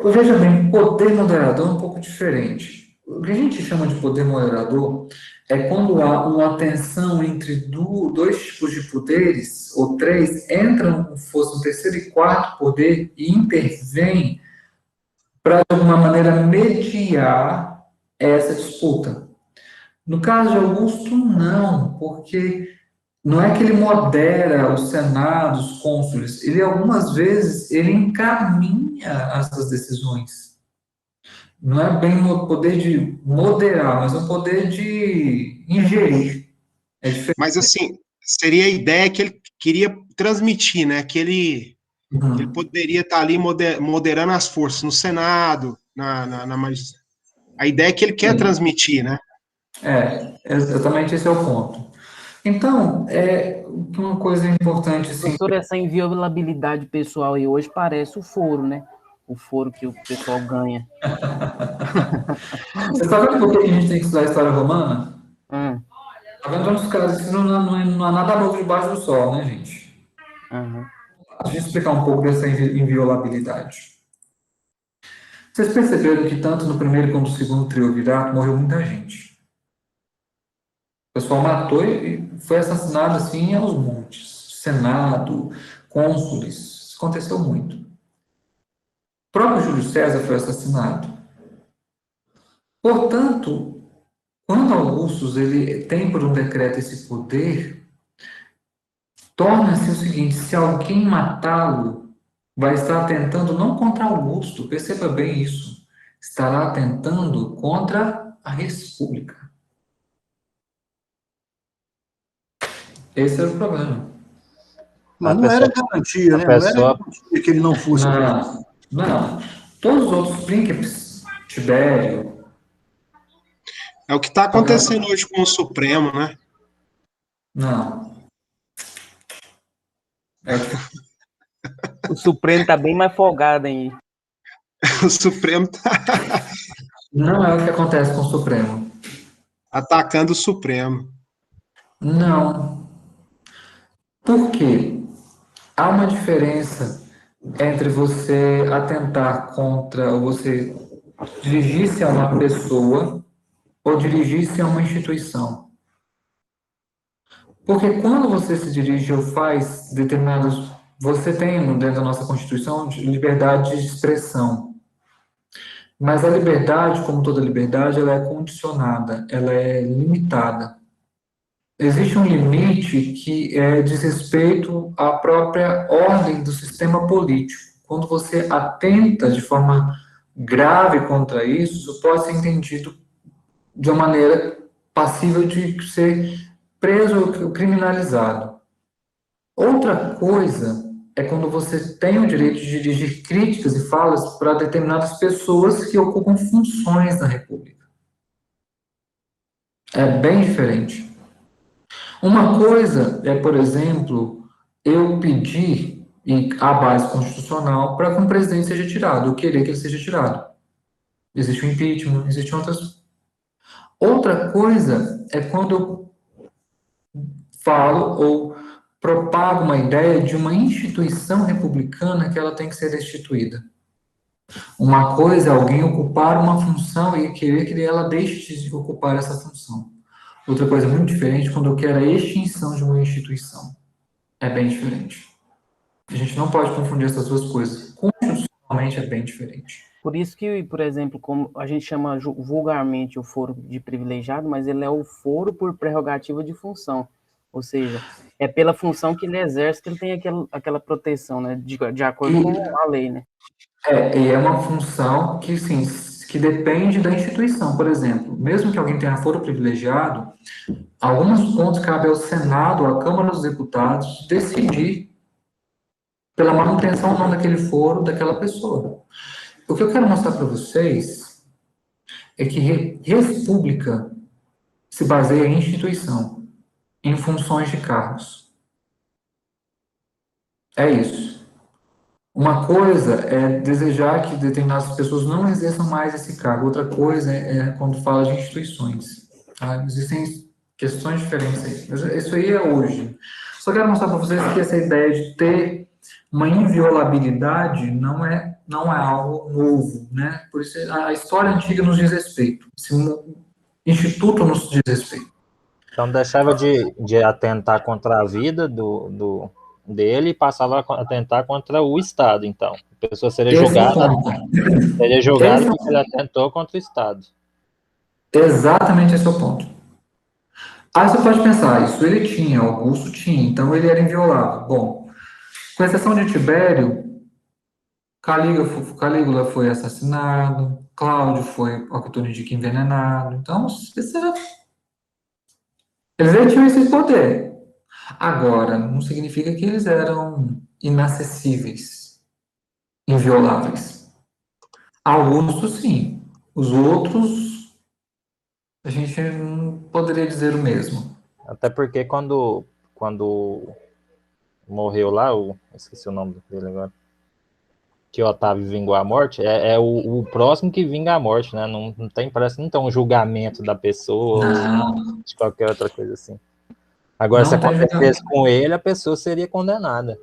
Veja bem, poder moderador é um pouco diferente. O que a gente chama de poder moderador é quando há uma tensão entre dois tipos de poderes, ou três, entram, fosse um terceiro e quarto poder, e intervém para, de alguma maneira, mediar essa disputa. No caso de Augusto, não, porque não é que ele modera o Senado, os cônsules, ele, algumas vezes, ele encaminha essas decisões. Não é bem o poder de moderar, mas o poder de ingerir. É diferente. Mas, assim, seria a ideia que ele queria transmitir, né? Que ele poderia estar ali moderando as forças no Senado, a ideia que ele quer transmitir, né? Exatamente esse é o ponto. Então, uma coisa importante... Assim, professor, essa inviolabilidade pessoal aí hoje parece o foro, né? O foro que o pessoal ganha. Você está vendo por que a gente tem que estudar a história romana? Tá vendo uns casos que não há nada novo debaixo do sol, né, gente? Deixa eu explicar um pouco dessa inviolabilidade. Vocês perceberam que tanto no primeiro quanto no segundo triunvirato morreu muita gente. O pessoal matou e foi assassinado assim aos montes. Senado, cônsules, isso aconteceu muito. O próprio Júlio César foi assassinado. Portanto, quando Augusto ele tem por um decreto esse poder, torna-se o seguinte: se alguém matá-lo, vai estar atentando não contra Augusto, perceba bem isso, estará atentando contra a República. Esse era o problema. Mas não era garantia, né? Não era garantia que ele não fosse. Não. Todos os outros príncipes, Tibério. É o que está acontecendo hoje com o Supremo, né? Não. O Supremo está bem mais folgado aí. O Supremo tá... Não é o que acontece com o Supremo. Atacando o Supremo. Não. Por quê? Há uma diferença entre você atentar contra, ou você dirigir-se a uma pessoa ou dirigir-se a uma instituição. Porque quando você se dirige ou faz determinados... Você tem, dentro da nossa Constituição, liberdade de expressão. Mas a liberdade, como toda liberdade, ela é condicionada, ela é limitada. Existe um limite que diz respeito à própria ordem do sistema político. Quando você atenta de forma grave contra isso pode ser entendido de uma maneira passível de ser preso ou criminalizado. Outra coisa é quando você tem o direito de dirigir críticas e falas para determinadas pessoas que ocupam funções na República. É bem diferente. Uma coisa é, por exemplo, eu pedir, a base constitucional, para que um presidente seja tirado, eu querer que ele seja tirado. Existe o impeachment, existem outras. Outra coisa é quando eu falo ou propago uma ideia de uma instituição republicana que ela tem que ser destituída. Uma coisa é alguém ocupar uma função e querer que ela deixe de ocupar essa função. Outra coisa muito diferente quando eu quero a extinção de uma instituição. É bem diferente. A gente não pode confundir essas duas coisas. Constitucionalmente é bem diferente. Por isso que, por exemplo, como a gente chama vulgarmente o foro de privilegiado, mas ele é o foro por prerrogativa de função. Ou seja, é pela função que ele exerce que ele tem aquela proteção, né? De acordo com a lei, né? E é uma função que, sim, que depende da instituição. Por exemplo, mesmo que alguém tenha foro privilegiado, alguns pontos cabe ao Senado, à Câmara dos Deputados, decidir pela manutenção ou não daquele foro daquela pessoa. O que eu quero mostrar para vocês é que república se baseia em instituição, em funções de cargos. É isso. Uma coisa é desejar que determinadas pessoas não exerçam mais esse cargo. Outra coisa é quando fala de instituições. Tá? Existem questões diferentes aí. Mas isso aí é hoje. Só quero mostrar para vocês que essa ideia de ter uma inviolabilidade não é algo novo, né? Por isso a história antiga nos diz respeito. Esse instituto nos diz respeito. Então deixava de atentar contra a vida dele e passava a atentar contra o Estado, então. A pessoa seria Esse é o julgada ponto. porque ele atentou contra o Estado. Exatamente esse é o ponto. Aí você pode pensar, isso ele tinha, Augusto tinha, então ele era inviolável. Bom, com exceção de Tibério, Calígula foi assassinado, Cláudio foi, ao que tudo indica, envenenado. Então, eles tinham esse poder. Agora, não significa que eles eram inacessíveis, invioláveis. Augusto, sim. Os outros, a gente não poderia dizer o mesmo. Até porque quando morreu lá, esqueci o nome dele agora, que o Otávio vingou a morte, é o próximo que vinga a morte, né? Não tem, parece que não tem um julgamento da pessoa ou de qualquer outra coisa assim. Agora, se acontecesse com ele, a pessoa seria condenada.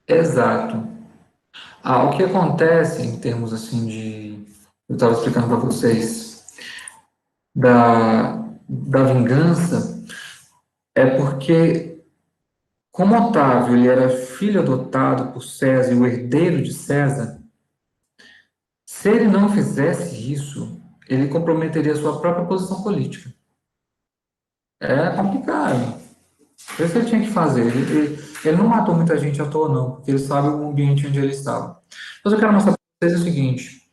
Exato. O que acontece em termos assim de... Eu estava explicando para vocês da vingança é porque, como Otávio ele era filho adotado por César e o herdeiro de César, se ele não fizesse isso, ele comprometeria a sua própria posição política. É complicado. Por isso que ele tinha que fazer. Ele não matou muita gente à toa, não, porque ele sabe o ambiente onde ele estava. Mas eu quero mostrar para vocês o seguinte,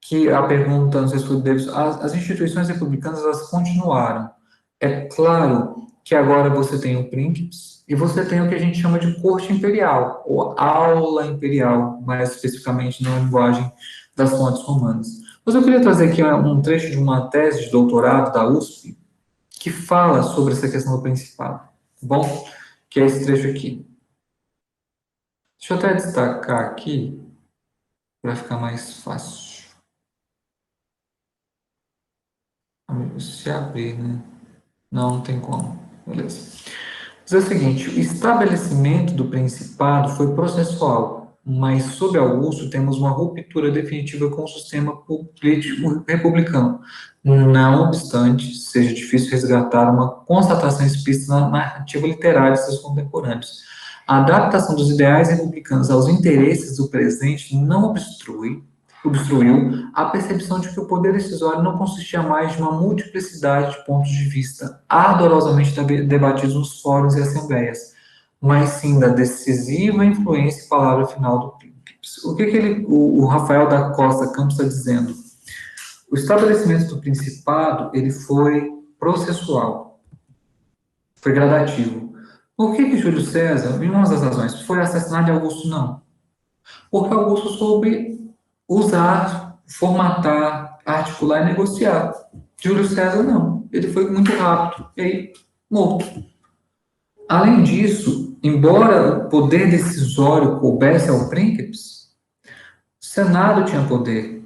que a pergunta, não sei se foi Davis, as instituições republicanas, elas continuaram. É claro que agora você tem o príncipes e você tem o que a gente chama de corte imperial, ou aula imperial, mais especificamente na linguagem das fontes romanas. Mas eu queria trazer aqui um trecho de uma tese de doutorado da USP, que fala sobre essa questão do principado, tá bom? Que é esse trecho aqui. Deixa eu até destacar aqui, para ficar mais fácil. Se abrir, né? Não tem como. Beleza. Diz o seguinte, o estabelecimento do principado foi processual, mas sob Augusto temos uma ruptura definitiva com o sistema político republicano. Não obstante, seja difícil resgatar uma constatação explícita na narrativa literária de seus contemporâneos. A adaptação dos ideais republicanos aos interesses do presente não obstruiu a percepção de que o poder decisório não consistia mais de uma multiplicidade de pontos de vista ardorosamente debatidos nos fóruns e assembleias, mas sim da decisiva influência e palavra final do príncipe. O que o Rafael da Costa Campos está dizendo? O estabelecimento do principado, ele foi processual, foi gradativo. Por que Júlio César, em uma das razões, foi assassinado e Augusto não? Porque Augusto soube usar, formatar, articular e negociar. Júlio César não. Ele foi muito rápido e aí morto. Além disso, embora o poder decisório coubesse ao príncipes, o Senado tinha poder,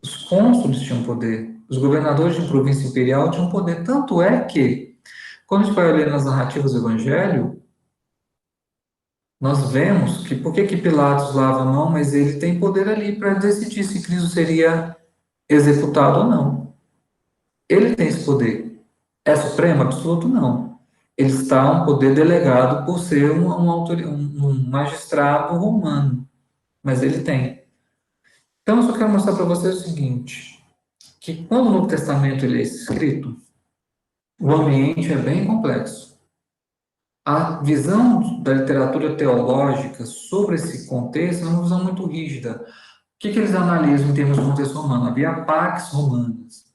os cônsules tinham poder, os governadores de província imperial tinham poder. Tanto é que, quando a gente vai ler nas narrativas do Evangelho, nós vemos que, por que Pilatos lava a mão, mas ele tem poder ali para decidir se Cristo seria executado ou não. Ele tem esse poder. É supremo? Absoluto não. Ele está um poder delegado por ser um magistrado romano, mas ele tem. Então, eu só quero mostrar para vocês o seguinte, que quando o Novo Testamento ele é escrito, o ambiente é bem complexo. A visão da literatura teológica sobre esse contexto é uma visão muito rígida. O que eles analisam em termos de contexto romano? Havia pax romanas.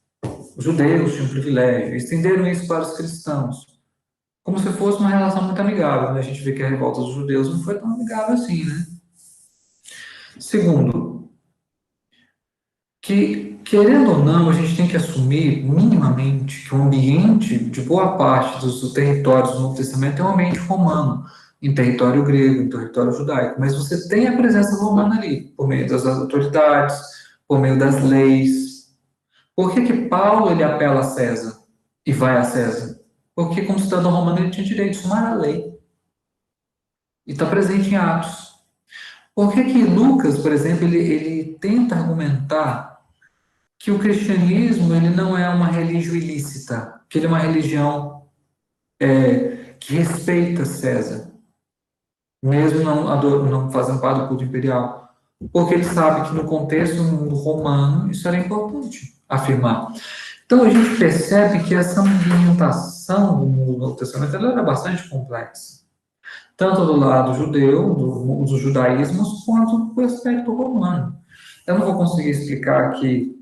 Os judeus tinham privilégio. Estenderam isso para os cristãos. Como se fosse uma relação muito amigável. Né? A gente vê que a revolta dos judeus não foi tão amigável assim, né? Segundo, que, querendo ou não, a gente tem que assumir minimamente que o ambiente de boa parte dos territórios do Novo Testamento é um ambiente romano, em território grego, em território judaico, mas você tem a presença romana ali, por meio das autoridades, por meio das leis. Por que Paulo ele apela a César e vai a César? Porque como cidadão romano ele tinha direito de tomar a lei. E está presente em Atos. Por que Lucas, por exemplo, ele tenta argumentar que o cristianismo ele não é uma religião ilícita, que ele é uma religião que respeita César? mesmo não fazendo parte do culto imperial, porque ele sabe que no contexto romano isso era importante afirmar. Então a gente percebe que essa ambientação do Novo Testamento ela era bastante complexa, tanto do lado judeu, dos judaísmos, quanto do aspecto romano. Eu não vou conseguir explicar aqui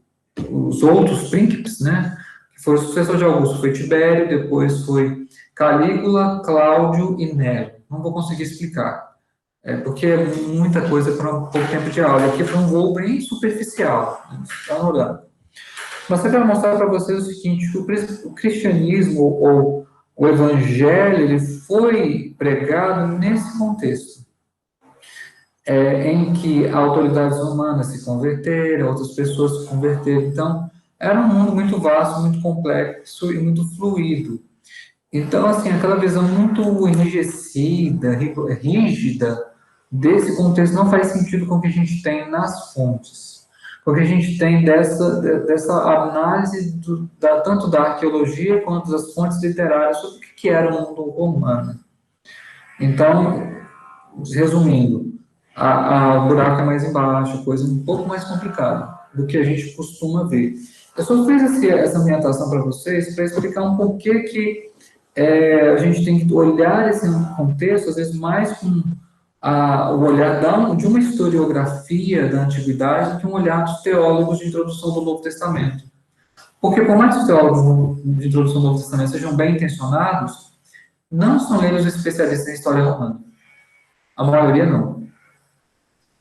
os outros príncipes, né? Que foi o sucessor de Augusto, foi Tibério, depois foi Calígula, Cláudio e Nero. Não vou conseguir explicar, porque é muita coisa para um pouco tempo de aula. Aqui foi um voo bem superficial, panorama. Mas eu quero mostrar para vocês o seguinte: o cristianismo ou o evangelho ele foi pregado nesse contexto, em que autoridades romanas se converteram, outras pessoas se converteram. Então, era um mundo muito vasto, muito complexo e muito fluido. Então, assim, aquela visão muito enrijecida, rígida desse contexto não faz sentido com o que a gente tem nas fontes. Porque a gente tem dessa análise tanto da arqueologia quanto das fontes literárias sobre o que era o mundo romano. Então, resumindo, o buraco é mais embaixo, a coisa um pouco mais complicada do que a gente costuma ver. Eu só fiz essa ambientação para vocês para explicar um porquê que a gente tem que olhar esse contexto, às vezes, mais com o olhar de uma historiografia da antiguidade do que um olhar dos teólogos de introdução do Novo Testamento. Porque, por mais que os teólogos de introdução do Novo Testamento sejam bem intencionados, não são eles os especialistas em história romana. A maioria não.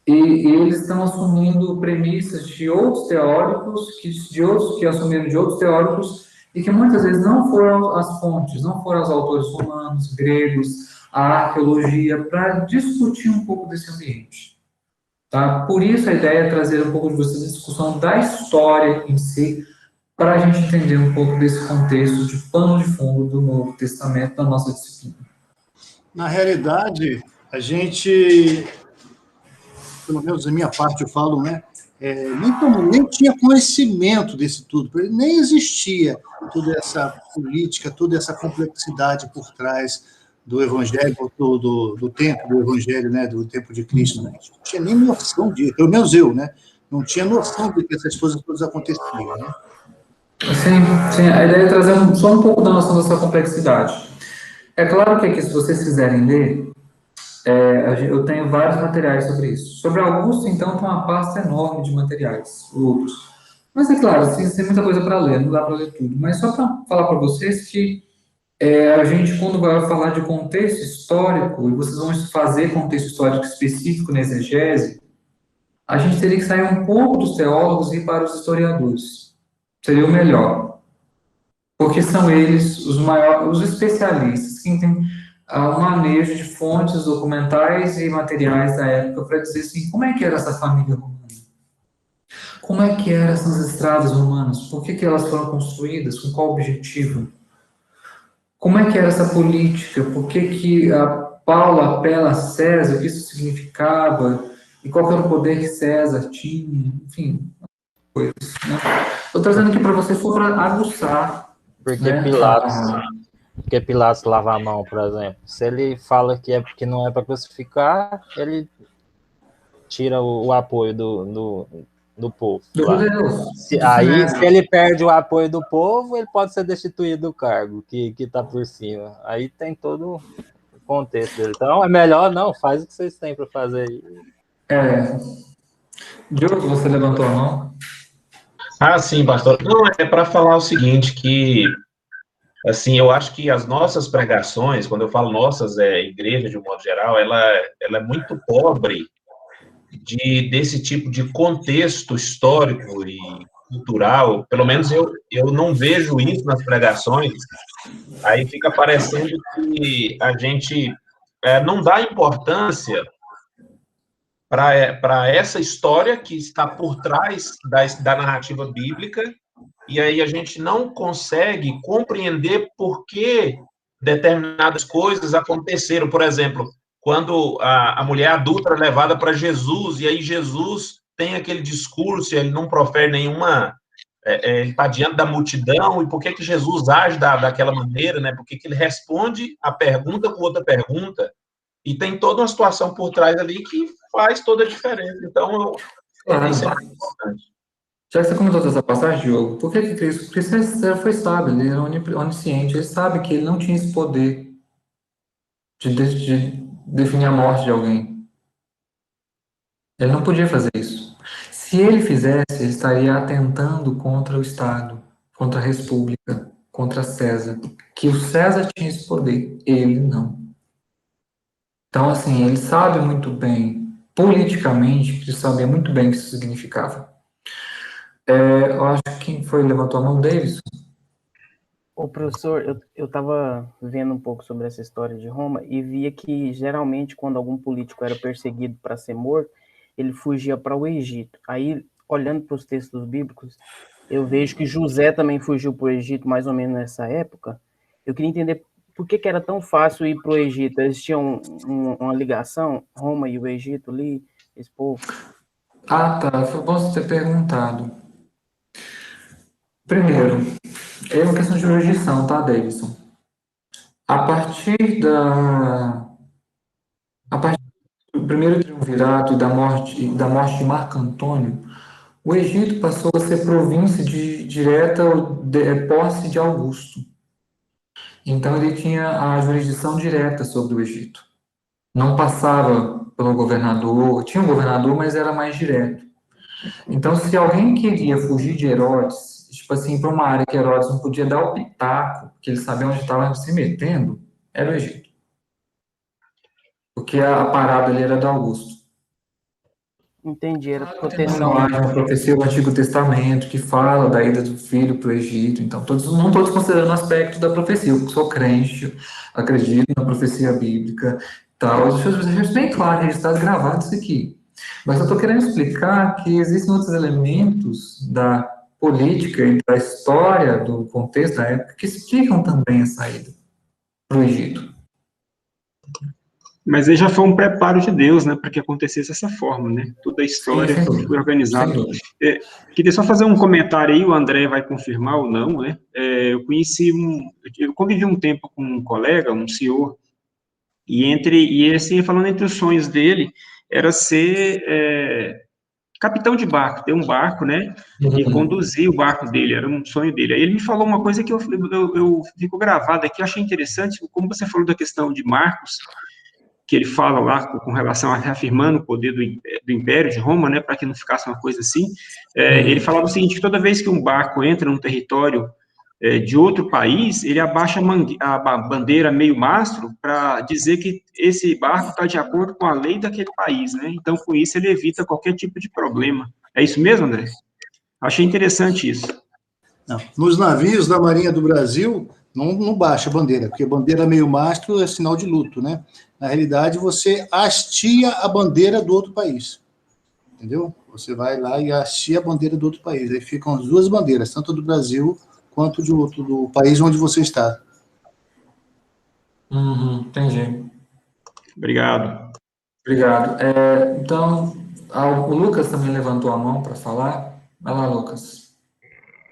E eles estão assumindo premissas de outros teóricos, que assumiram de outros teóricos, e que muitas vezes não foram as fontes, não foram os autores romanos, gregos, a arqueologia, para discutir um pouco desse ambiente. Tá? Por isso a ideia é trazer um pouco de vocês a discussão da história em si, para a gente entender um pouco desse contexto de pano de fundo do Novo Testamento na nossa disciplina. Na realidade, a gente, pelo menos da minha parte eu falo, né, nem tinha conhecimento desse tudo, nem existia toda essa política, toda essa complexidade por trás do Evangelho, do tempo do Evangelho, né, do tempo de Cristo. Né? A gente não tinha nem noção disso, pelo menos eu, né, não tinha noção de que essas coisas todas aconteciam. Né? Sim, a ideia é trazer só um pouco da noção dessa complexidade. É claro que aqui, se vocês quiserem ler, eu tenho vários materiais sobre isso. Sobre Augusto, então, tem uma pasta enorme de materiais, outros. Mas é claro, tem muita coisa para ler, não dá para ler tudo. Mas só para falar para vocês que a gente, quando vai falar de contexto histórico, e vocês vão fazer contexto histórico específico na exegese, a gente teria que sair um pouco dos teólogos e ir para os historiadores. Seria o melhor. Porque são eles os especialistas, que têm o manejo de fontes documentais e materiais da época para dizer assim, como é que era essa família romana? Como é que eram essas estradas romanas? Por que elas foram construídas? Com qual objetivo? Como é que era essa política? Por que a Paulo apela a César? O que isso significava? E qual era o poder que César tinha? Enfim, coisas. Estou trazendo aqui para vocês só para aguçar. Porque né? Pilatos lava a mão, por exemplo. Se ele fala que não é para crucificar, ele tira o apoio do povo. Se ele perde o apoio do povo, ele pode ser destituído do cargo que está por cima. Aí tem todo o contexto dele. Então, é melhor não, faz o que vocês têm para fazer aí. Diogo, você levantou a mão? Ah, sim, pastor. Não, é para falar o seguinte, que, assim, eu acho que as nossas pregações, quando eu falo nossas, igreja de um modo geral, ela é muito pobre desse tipo de contexto histórico e cultural. Pelo menos eu não vejo isso nas pregações. Aí fica parecendo que a gente não dá importância para essa história que está por trás da narrativa bíblica, e aí a gente não consegue compreender por que determinadas coisas aconteceram. Por exemplo, quando a mulher adulta é levada para Jesus, e aí Jesus tem aquele discurso, ele não profere nenhuma... ele está diante da multidão, e por que Jesus age daquela maneira, né? Por que ele responde a pergunta com outra pergunta? E tem toda uma situação por trás ali que faz toda a diferença. Então, Claro. isso é muito importante. Já que você comentou dessa passagem, Diogo, por que Cristo? Porque ele foi sábio, ele era onisciente, ele sabe que ele não tinha esse poder de definir a morte de alguém. Ele não podia fazer isso. Se ele fizesse, ele estaria atentando contra o Estado, contra a República, contra César. Que o César tinha esse poder, ele não. Então, assim, ele sabe muito bem, politicamente, ele sabia muito bem o que isso significava. Eu acho que quem foi levantou a mão, Davidson. Ô, professor, eu estava vendo um pouco sobre essa história de Roma e via que, geralmente, quando algum político era perseguido para ser morto, ele fugia para o Egito. Aí, olhando para os textos bíblicos, eu vejo que José também fugiu para o Egito mais ou menos nessa época. Eu queria entender por que era tão fácil ir para o Egito. Eles tinham uma ligação, Roma e o Egito ali, esse povo? Ah, tá. Foi bom você ter perguntado. Primeiro, é uma questão de jurisdição, tá, Davidson? A partir do primeiro triunvirato e da morte de Marco Antônio, o Egito passou a ser província de direta posse de Augusto. Então ele tinha a jurisdição direta sobre o Egito. Não passava pelo governador, tinha um governador, mas era mais direto. Então, se alguém queria fugir de Herodes, tipo assim, para uma área que Herodes não podia dar o pitaco, porque ele sabia onde estava se metendo, era o Egito. Porque a parada ali era do Augusto. Entendi, era Tem proteção. uma profecia do Antigo Testamento que fala da ida do filho para o Egito. Então, não todos considerando o aspecto da profecia. Eu sou crente, acredito na profecia bíblica, tal. Deixa eu deixar bem claro, registrado, gravado isso aqui. Mas eu estou querendo explicar que existem outros elementos da política e da história do contexto da época que explicam também a saída para o Egito. Mas aí já foi um preparo de Deus, né, para que acontecesse dessa forma, né? Toda a história foi organizada. Queria só fazer um comentário aí, o André vai confirmar ou não, né? Eu convivi um tempo com um colega, um senhor, falando entre os sonhos dele, era ser capitão de barco, ter um barco, né, e conduzir o barco dele, era um sonho dele. Aí ele me falou uma coisa que eu fico gravado aqui, eu achei interessante, como você falou da questão de Marcos, que ele fala lá com relação a reafirmando o poder do Império de Roma, né, para que não ficasse uma coisa assim, ele falava o seguinte, que toda vez que um barco entra num território de outro país, ele abaixa a bandeira meio mastro para dizer que esse barco está de acordo com a lei daquele país, né, então com isso ele evita qualquer tipo de problema. É isso mesmo, André? Achei interessante isso. Não. Nos navios da Marinha do Brasil, não baixa a bandeira, porque bandeira meio mastro é sinal de luto, né? Na realidade, você hastia a bandeira do outro país, entendeu? Você vai lá e hastia a bandeira do outro país, aí ficam as duas bandeiras, tanto do Brasil quanto do país onde você está. Entendi. Obrigado. Então, o Lucas também levantou a mão para falar. Vai lá, Lucas.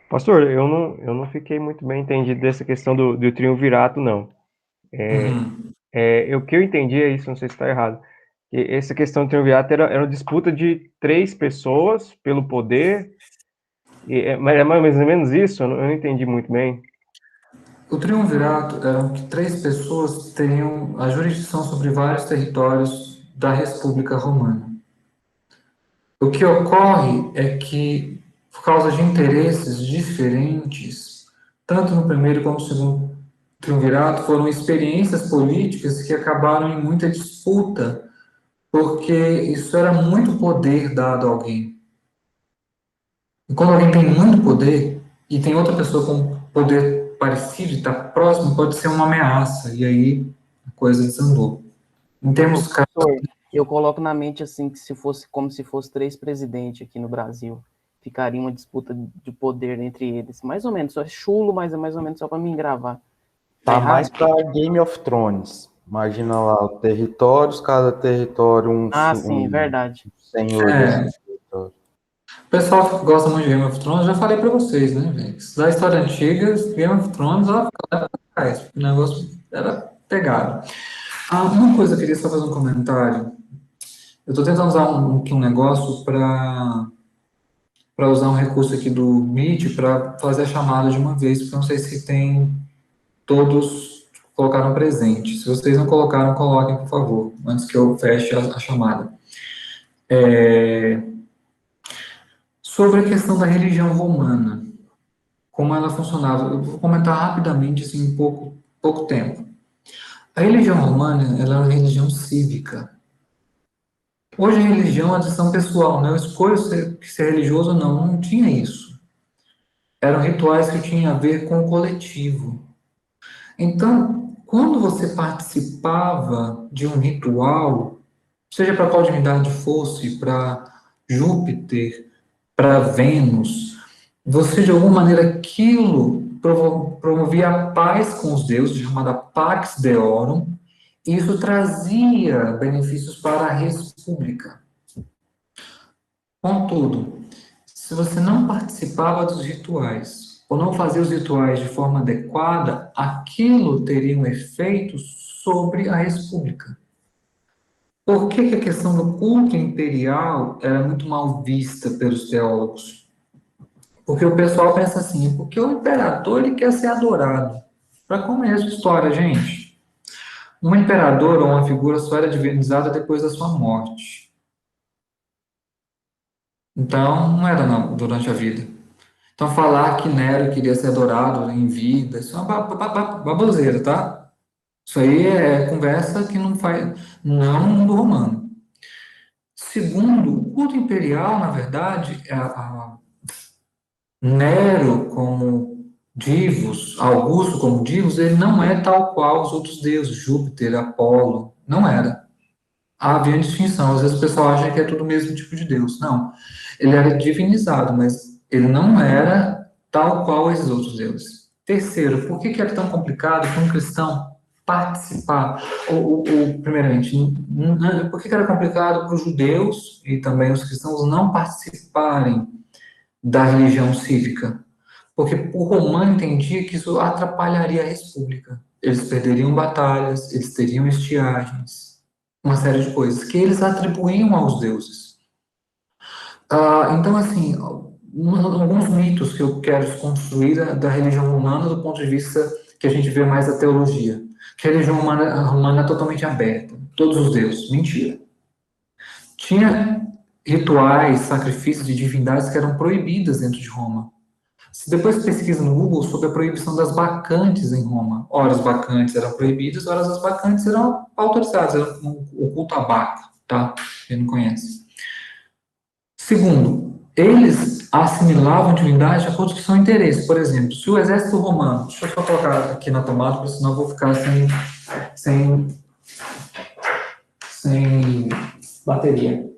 Pastor, eu não fiquei muito bem entendido dessa questão do triunvirato, não. O que eu entendi é isso, não sei se está errado. Que essa questão do triunvirato era uma disputa de 3 pessoas pelo poder, mas é mais ou menos isso? Eu não entendi muito bem. O triunvirato era que 3 pessoas teriam a jurisdição sobre vários territórios da República Romana. O que ocorre é que, por causa de interesses diferentes, tanto no primeiro como no segundo triunvirato, foram experiências políticas que acabaram em muita disputa, porque isso era muito poder dado a alguém. E quando alguém tem muito poder, e tem outra pessoa com poder parecido e está próximo, pode ser uma ameaça, e aí a coisa desandou. Em termos... Eu coloco na mente assim, que se fosse como se fosse 3 presidentes aqui no Brasil, ficaria uma disputa de poder entre eles, mais ou menos, só chulo, mas é mais ou menos só para me gravar. Tá mais para Game of Thrones. Imagina lá, territórios, cada território sim, verdade. Senhor O pessoal que gosta muito de Game of Thrones, já falei para vocês, né, velho? Da história antiga, Game of Thrones, o negócio era pegado. Uma coisa, eu queria só fazer um comentário. Eu estou tentando usar um negócio para usar um recurso aqui do Meet para fazer a chamada de uma vez, porque eu não sei se tem todos colocaram presente. Se vocês não colocaram, coloquem, por favor, antes que eu feche a chamada. Sobre a questão da religião romana, como ela funcionava, eu vou comentar rapidamente, assim, em pouco tempo. A religião romana, ela é uma religião cívica. Hoje a religião é uma decisão pessoal, né? Eu escolho ser religioso ou não, não tinha isso. Eram rituais que tinham a ver com o coletivo. Então, quando você participava de um ritual, seja para qual divindade fosse, para Júpiter, para Vênus, você, de alguma maneira, aquilo promovia a paz com os deuses, chamada Pax Deorum, e isso trazia benefícios para a res pública. Contudo, se você não participava dos rituais, ou não fazia os rituais de forma adequada, aquilo teria um efeito sobre a res pública. Por que a questão do culto imperial era muito mal vista pelos teólogos? Porque o pessoal pensa assim, porque o imperador ele quer ser adorado. Para começo de história, gente, um imperador ou uma figura só era divinizada depois da sua morte. Então, não era durante a vida. Então, falar que Nero queria ser adorado em vida, isso é uma baboseira, tá? Isso aí é conversa que não faz, não é no mundo romano. Segundo, o culto imperial, na verdade, Nero como divos, Augusto como divos, ele não é tal qual os outros deuses, Júpiter, Apolo, não era. Havia distinção, às vezes o pessoal acha que é tudo o mesmo tipo de deus. Não, ele era divinizado, mas ele não era tal qual esses outros deuses. Terceiro, por que era tão complicado para um cristão participar? Primeiramente, por que era complicado para os judeus e também os cristãos não participarem da religião cívica? Porque o romano entendia que isso atrapalharia a república. Eles perderiam batalhas, eles teriam estiagens, uma série de coisas que eles atribuíam aos deuses. Então, assim, alguns mitos que eu quero desconstruir da religião romana do ponto de vista que a gente vê mais a teologia. Que a religião romana é totalmente aberta, todos os deuses. Mentira. Tinha rituais, sacrifícios de divindades que eram proibidas dentro de Roma. Se depois pesquisa no Google sobre a proibição das bacantes em Roma. Ora, as bacantes eram proibidas, ora, as bacantes eram autorizadas, era o culto a Baco, tá? Quem não conhece. Segundo, eles assimilavam divindade de acordo com o seu interesse. Por exemplo, se o exército romano, deixa eu só colocar aqui na tomada, porque senão eu vou ficar sem bateria.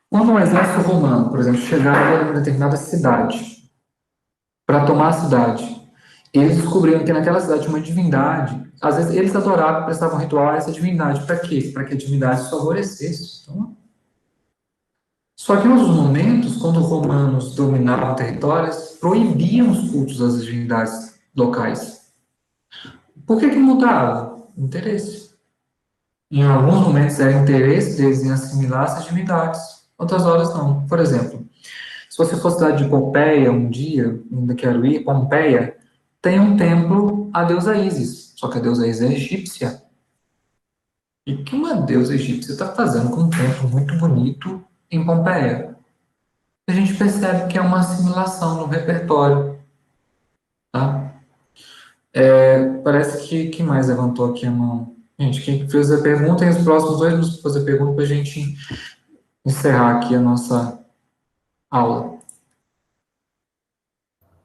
Quando um exército romano, por exemplo, chegava em uma determinada cidade, para tomar a cidade, eles descobriram que naquela cidade tinha uma divindade, às vezes eles adoravam, prestavam ritual a essa divindade. Para quê? Para que a divindade os favorecesse. Então, só que em outros momentos, quando os romanos dominavam territórios, proibiam os cultos às divindades locais. Por que mudava? Interesse. Em alguns momentos era interesse deles em assimilar essas divindades, outras horas não. Por exemplo, se você for à cidade de Pompeia um dia, ainda quero ir, Pompeia, tem um templo à deusa Ísis, só que a deusa Ísis é egípcia. E o que uma deusa egípcia está fazendo com um templo muito bonito em Pompeia? A gente percebe que é uma assimilação no repertório. Tá? Parece que mais levantou aqui a mão? Gente, quem fez a pergunta, e os próximos 2 minutos para fazer a pergunta para a gente encerrar aqui a nossa aula.